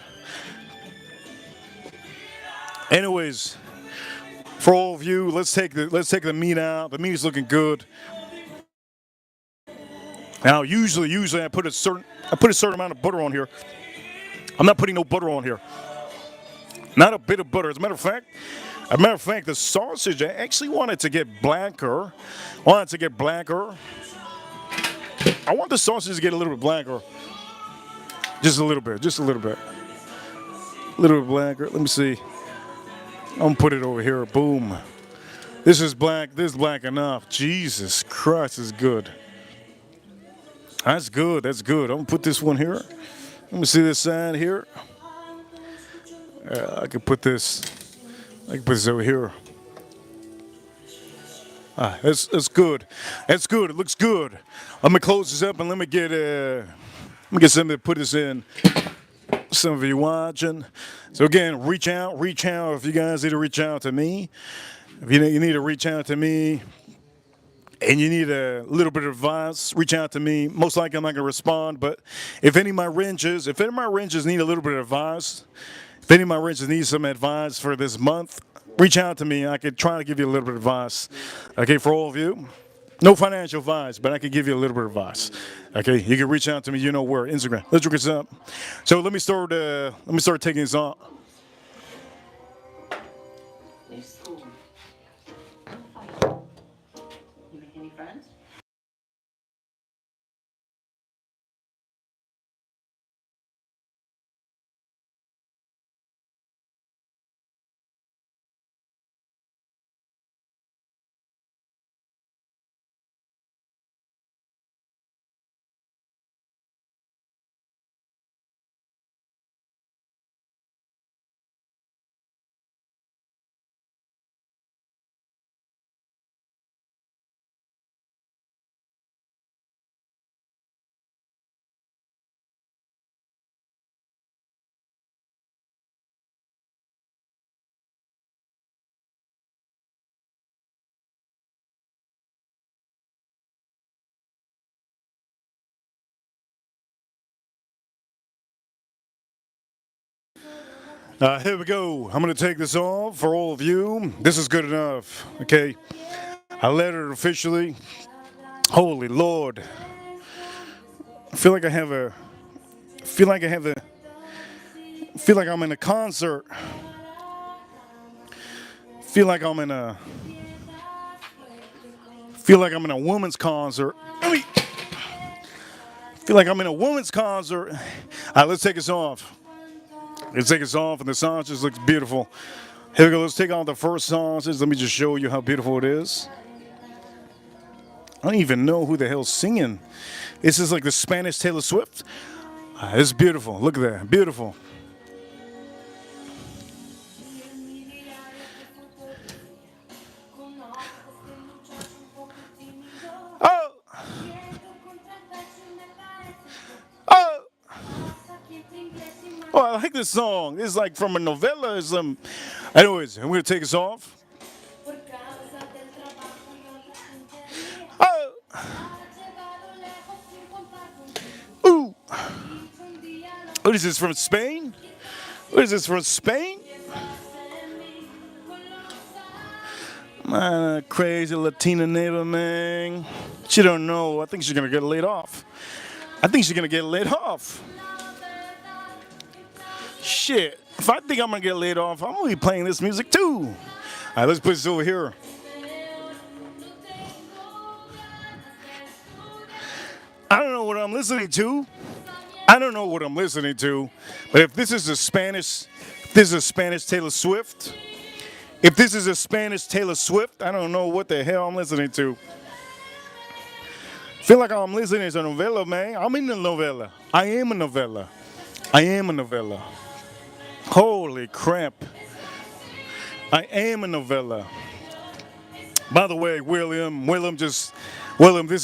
Anyways, for all of you, let's take the meat out. The meat is looking good. Now, usually I put a certain amount of butter on here. I'm not putting no butter on here. Not a bit of butter. As a matter of fact, the sausage, I actually want it to get blacker. I want the sausage to get a little bit blacker. Just a little bit. A little bit blacker. Let me see. I'm going to put it over here. Boom. This is black. This is black enough. Jesus Christ, is good. That's good. I'm going to put this one here. Let me see this side here. I can put this over here. That's good. That's good. It looks good. I'm gonna close this up and let me get something to put this in. Some of you watching. So again, reach out. If you guys need to reach out to me, if you need to reach out to me, and you need a little bit of advice, reach out to me. Most likely I'm not gonna respond, but if any of my ranges need a little bit of advice. If any of my ranches need some advice for this month, reach out to me. I could try to give you a little bit of advice. Okay, for all of you. No financial advice, but I could give you a little bit of advice. Okay, you can reach out to me. You know where? Instagram. Let's look this up. So let me start taking this off. You make any friends? Here we go. I'm going to take this off for all of you. This is good enough. Okay. I lettered it officially. Holy Lord. I feel like I'm in a concert. Feel like I'm in a woman's concert. Feel like I'm in a woman's concert. All right, let's take this off. And the sausage looks beautiful. Here we go. Let's take off the first sausage. Let me just show you how beautiful it is. I don't even know who the hell's singing. This is like the Spanish Taylor Swift. It's beautiful. Look at that. Beautiful. Oh! Oh! Oh, I like this song. It's like from a novella or some. Anyways, I'm going to take this off. Oh! Ooh! What is this, from Spain? What is this, from Spain? My crazy Latina neighbor, man. She don't know. I think she's going to get laid off. Shit. If I think I'm going to get laid off, I'm going to be playing this music too. All right, let's put this over here. I don't know what I'm listening to. But if this is a Spanish Taylor Swift, If this is a Spanish Taylor Swift, I don't know what the hell I'm listening to. Feel like I'm listening to a novella, man. I'm in a novella. I am a novella. I am a novella. Holy crap. I am a novella. By the way, William, this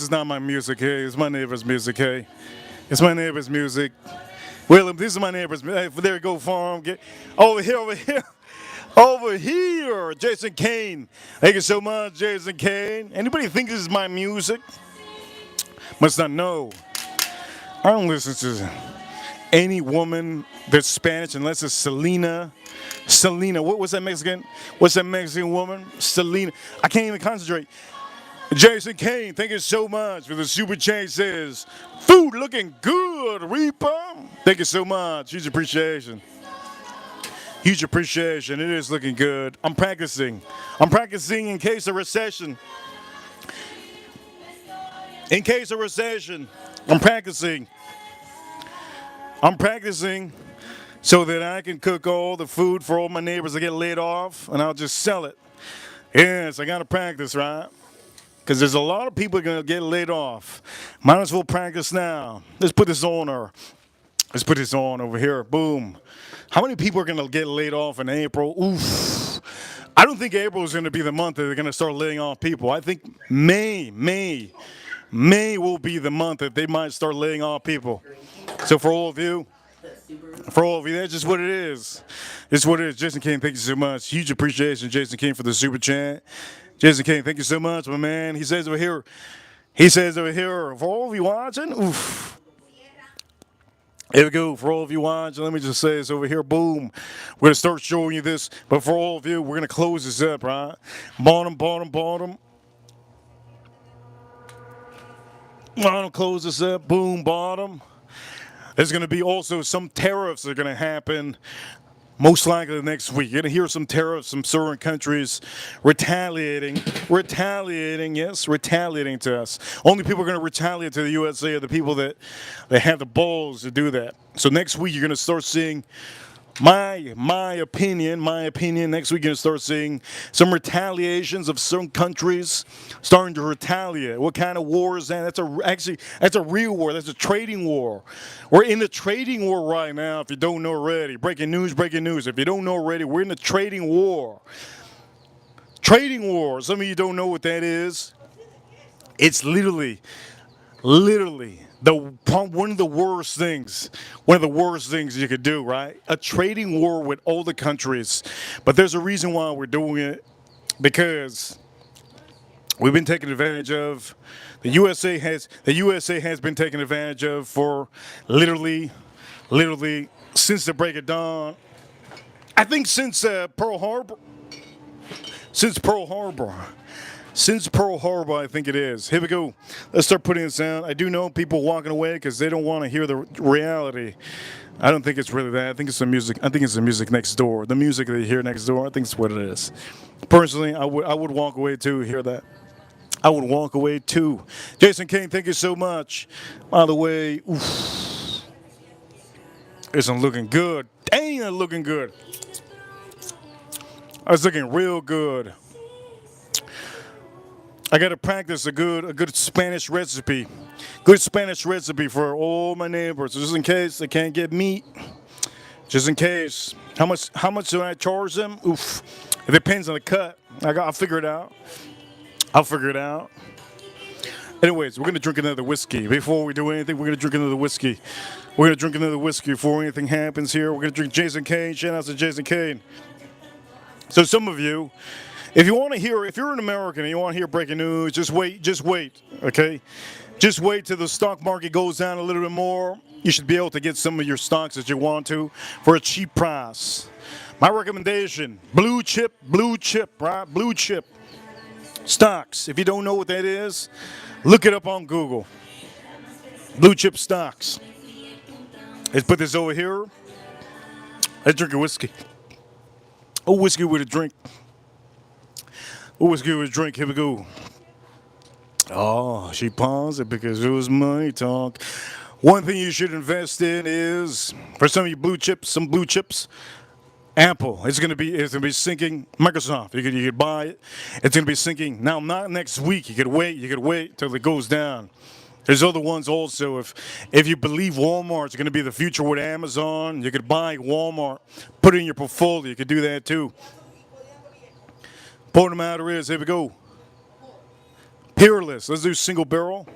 is not my music, hey. It's my neighbor's music, hey. It's my neighbor's music. William, this is my neighbor's music. Hey, there you go, farm. Get over here, over here. Over here, Jason Kane. Thank you so much, Jason Kane. Anybody think this is my music? Must not know. I don't listen to any woman that's Spanish unless it's Selena. Selena, what's that Mexican? What's that Mexican woman? Selena. I can't even concentrate. Jason Kane, thank you so much for the super chat. Says, food looking good, Reaper. Thank you so much. Huge appreciation. Huge appreciation. It is looking good. I'm practicing. I'm practicing in case of recession. In case of recession, I'm practicing. I'm practicing so that I can cook all the food for all my neighbors that get laid off, and I'll just sell it. Yes, I got to practice, right? Because there's a lot of people going to get laid off. Might as well practice now. Let's put this on her. Let's put this on over here. Boom. How many people are going to get laid off in April? Oof. I don't think April is going to be the month that they're going to start laying off people. I think May will be the month that they might start laying off people. So for all of you, that's just what it is. It's what it is. Jason King, thank you so much. Huge appreciation, Jason King, for the super chat. Jason King, thank you so much, my man. He says over here, for all of you watching, oof. Here we go, for all of you watching, let me just say this over here, boom. We're going to start showing you this, but for all of you, we're going to close this up, right? Bottom. Bottom, close this up, boom, bottom. There's going to be also some tariffs that are going to happen most likely next week. You're going to hear some tariffs from certain countries retaliating to us. Only people are going to retaliate to the USA are the people that have the balls to do that. So next week, you're going to start seeing my opinion, next week you're going to start seeing some retaliations of certain countries starting to retaliate. What kind of war is that? That's a real war. That's a trading war. We're in the trading war right now, if you don't know already. Breaking news. If you don't know already, we're in the trading war. Trading war. Some of you don't know what that is. It's literally one of the worst things you could do, right? A trading war with all the countries. But there's a reason why we're doing it, because we've been taken advantage of. The USA has been taken advantage of for literally since the break of dawn. I think since Pearl Harbor. Since Pearl Harbor, I think it is. Here we go. Let's start putting this down. I do know people walking away because they don't want to hear the reality. I don't think it's really that. I think it's the music. I think it's the music next door. The music they hear next door. I think it's what it is. Personally, I would walk away too. Hear that? I would walk away too. Jason King, thank you so much. By the way, oof, isn't looking good. Dang, it's looking good. It's looking real good. I got to practice a good Spanish recipe. Good Spanish recipe for all my neighbors, just in case they can't get meat. Just in case. How much do I charge them? Oof. It depends on the cut. I'll figure it out. Anyways, we're going to drink another whiskey. Before we do anything, we're going to drink another whiskey. Before anything happens here. We're going to drink Jason Kane. Shout out to Jason Kane. So some of you, if you're an American and you want to hear breaking news, just wait, okay? Just wait till the stock market goes down a little bit more. You should be able to get some of your stocks that you want to for a cheap price. My recommendation, blue chip, right? Blue chip stocks. If you don't know what that is, look it up on Google. Blue chip stocks. Let's put this over here. Let's drink a whiskey. Oh, whiskey with a drink. Here we go. Oh, she paused it because it was money talk. One thing you should invest in is, for some of you blue chips, Apple, it's gonna be sinking. Microsoft, you could buy it. It's gonna be sinking now. Not next week. You could wait. You could wait till it goes down. There's other ones also. If you believe Walmart's going to be the future with Amazon, you could buy Walmart, put it in your portfolio. You could do that too. Point of the matter is, here we go. Peerless. Let's do single barrel.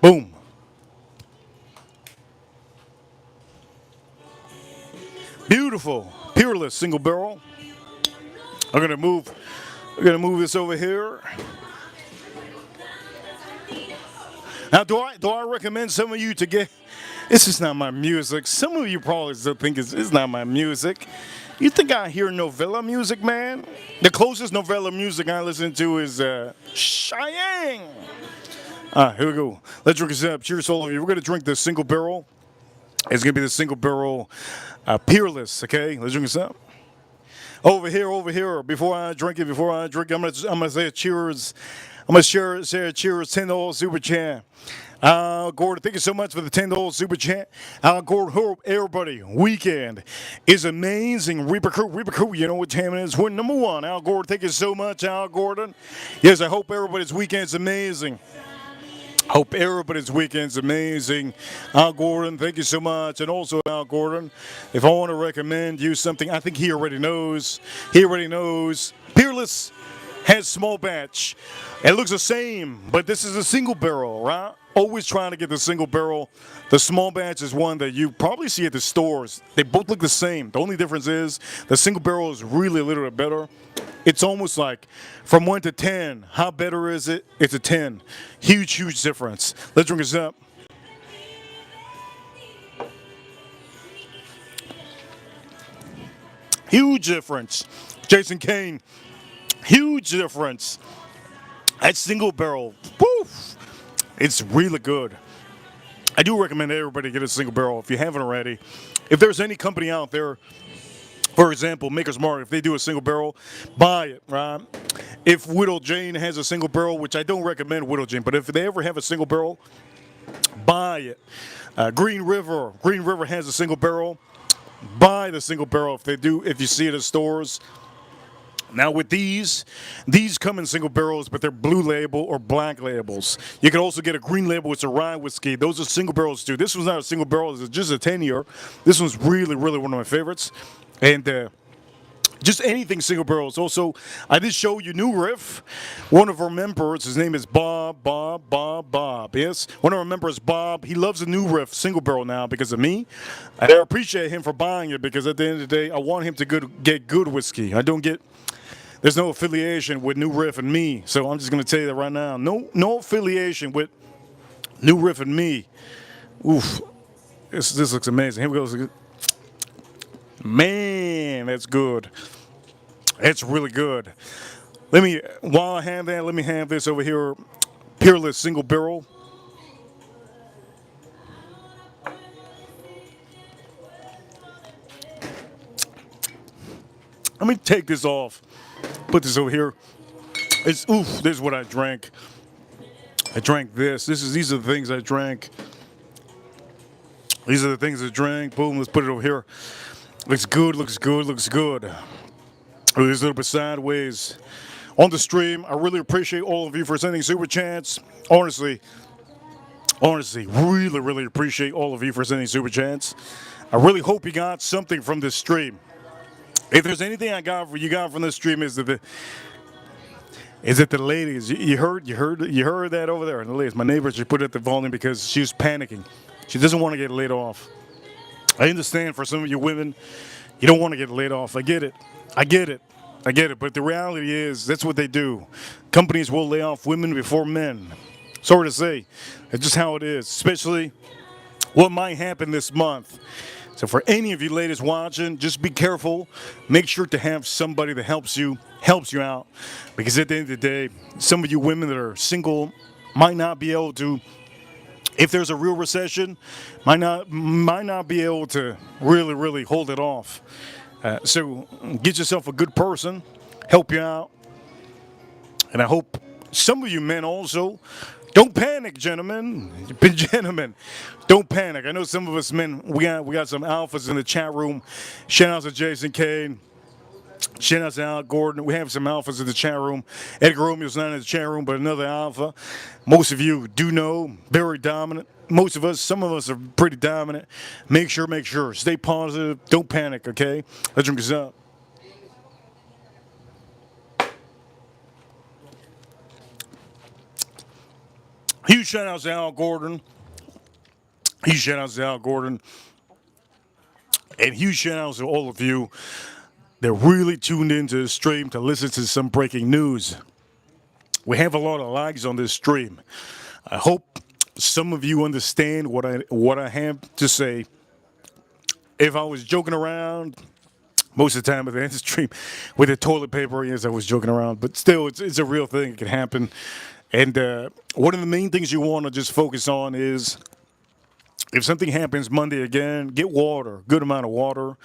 Boom. Beautiful. Peerless single barrel. I'm gonna move this over here. Now, do I recommend some of you to get? This is not my music. Some of you probably still think it's not my music. You think I hear novella music, man? The closest novella music I listen to is Cheyenne. Here we go. Let's drink this up. Cheers, all of you. We're gonna drink the single barrel. It's gonna be the single barrel Peerless. Okay, let's drink this up. Over here. Before I drink it, I'm gonna say a cheers. I'm going to share a cheers, $10 super chat. Gordon, thank you so much for the $10 super chat. Gordon, hope everybody weekend is amazing. Reaper Crew, you know what time it is. We're number one. Al Gordon, thank you so much, Al Gordon. Yes, I hope everybody's weekend's amazing. Hope everybody's weekend's amazing. Al Gordon, thank you so much. And also, Al Gordon, if I want to recommend you something, I think he already knows. Peerless has small batch. It looks the same, but this is a single barrel, right? Always trying to get the single barrel. The small batch is one that you probably see at the stores. They both look the same. The only difference is the single barrel is really a little bit better. It's almost like from 1 to 10. How better is it? It's a 10. Huge difference. Let's drink this up. Huge difference. Jason Kane. Huge difference. That single barrel, woof, it's really good. I do recommend everybody get a single barrel if you haven't already. If there's any company out there, for example, Maker's Mark, if they do a single barrel, buy it, right? If Widow Jane has a single barrel, which I don't recommend Widow Jane, but if they ever have a single barrel, buy it. Green River has a single barrel. Buy the single barrel if you see it at stores. Now with these come in single barrels, but they're blue label or black labels. You can also get a green label, it's a rye whiskey. Those are single barrels too. This one's not a single barrel, it's just a 10-year. This one's really one of my favorites. And just anything single barrels. Also, I did show you New Riff. One of our members, his name is Bob. Yes, one of our members, Bob, he loves a New Riff single barrel now because of me. And I appreciate him for buying it because at the end of the day, I want him to get good whiskey. There's no affiliation with New Riff and me, so I'm just going to tell you that right now. No affiliation with New Riff and me. Oof, this looks amazing. Here we go. Man, that's good. That's really good. While I have that, let me have this over here. Peerless single barrel. Let me take this off. Put this over here. This is what I drank. I drank this. These are the things I drank. These are the things I drank. Boom, let's put it over here. Looks good. This a little bit sideways on the stream. I really appreciate all of you for sending super chats. Honestly, really appreciate all of you for sending super chats. I really hope you got something from this stream. If there's anything you got from this stream is that the ladies. You heard that over there. The ladies, my neighbor, she put it at the volume because she was panicking. She doesn't want to get laid off. I understand for some of you women, you don't want to get laid off. I get it. But the reality is that's what they do. Companies will lay off women before men. Sorry to say, it's just how it is. Especially what might happen this month. So for any of you ladies watching, just be careful. Make sure to have somebody that helps you out. Because at the end of the day, some of you women that are single might not be able to, if there's a real recession, might not be able to really hold it off. So get yourself a good person, help you out. And I hope some of you men also Don't panic, gentlemen. Gentlemen, don't panic. I know some of us men, we got some alphas in the chat room. Shout out to Jason Kane. Shout out to Al Gordon. We have some alphas in the chat room. Edgar Romeo's not in the chat room, but another alpha. Most of you do know, very dominant. Most of us, some of us are pretty dominant. Make sure. Stay positive. Don't panic, okay? Let's drink this up. Huge shout outs to Al Gordon. Huge shout outs to Al Gordon. And huge shout outs to all of you that really tuned into the stream to listen to some breaking news. We have a lot of likes on this stream. I hope some of you understand what I have to say. If I was joking around, most of the time at the end of the stream with the toilet paper, yes, I was joking around. But still, it's a real thing. It can happen. And one of the main things you want to just focus on is if something happens Monday again, get water, good amount of water.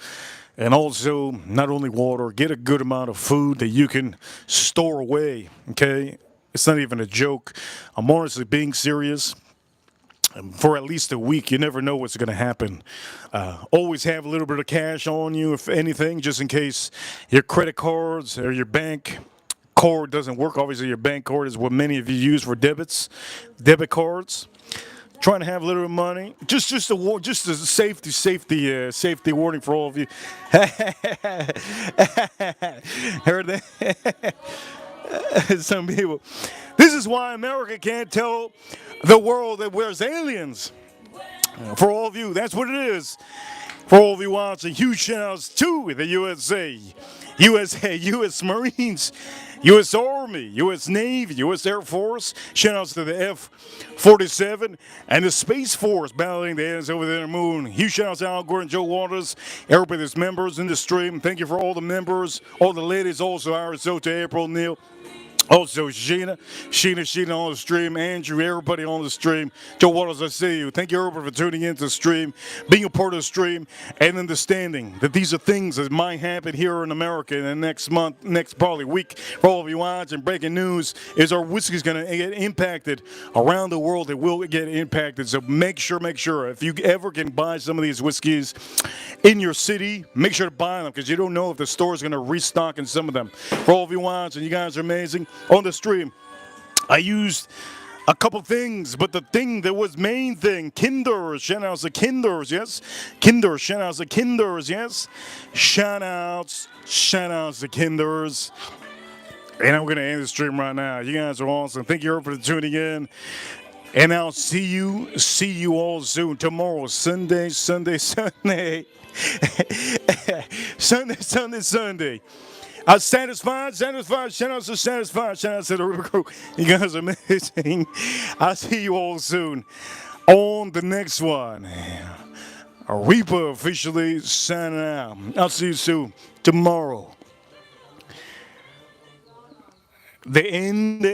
And also, not only water, get a good amount of food that you can store away, okay? It's not even a joke. I'm honestly being serious. For at least a week, you never know what's going to happen. Always have a little bit of cash on you, if anything, just in case your credit cards or your bank card doesn't work. Obviously, your bank card is what many of you use for debit cards. Trying to have a little bit of money, just a safety warning for all of you. Heard that? Some people. This is why America can't tell the world that we're aliens. For all of you, that's what it is. For all of you watching, huge shout outs to the USA, U.S. Marines, U.S. Army, U.S. Navy, U.S. Air Force. Shout outs to the F-47 and the Space Force battling the aliens over there on the moon. Huge shout outs to Al Gore and Joe Waters, everybody that's members in the stream. Thank you for all the members, all the ladies, also Arizona, April, Neil. Also, Sheena on the stream, Andrew, everybody on the stream. Joe Waters, I see you. Thank you, everybody, for tuning into the stream, being a part of the stream, and understanding that these are things that might happen here in America in the next month, next probably week. For all of you watching, breaking news is our whiskey's going to get impacted around the world. It will get impacted. So make sure, if you ever can buy some of these whiskeys in your city, make sure to buy them because you don't know if the store is going to restock in some of them. For all of you watching, you guys are amazing. On the stream, I used a couple things, but the thing that was main thing, Kinders, shout outs to Kinders, yes? Kinders, shout outs to Kinders, yes? Shout outs to Kinders. And I'm going to end the stream right now. You guys are awesome. Thank you for tuning in. And I'll see you all soon. Tomorrow, Sunday. Sunday. Satisfied. Shout out to Satisfied. Shout out to the River Crew. You guys are amazing. I'll see you all soon on the next one. Reaper officially signing out. I'll see you soon tomorrow. The end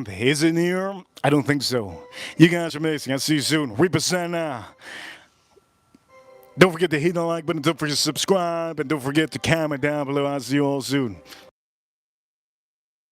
is it near? I don't think so. You guys are amazing. I'll see you soon. Reaper signing out. Don't forget to hit the like button, don't forget to subscribe, and don't forget to comment down below. I'll see you all soon.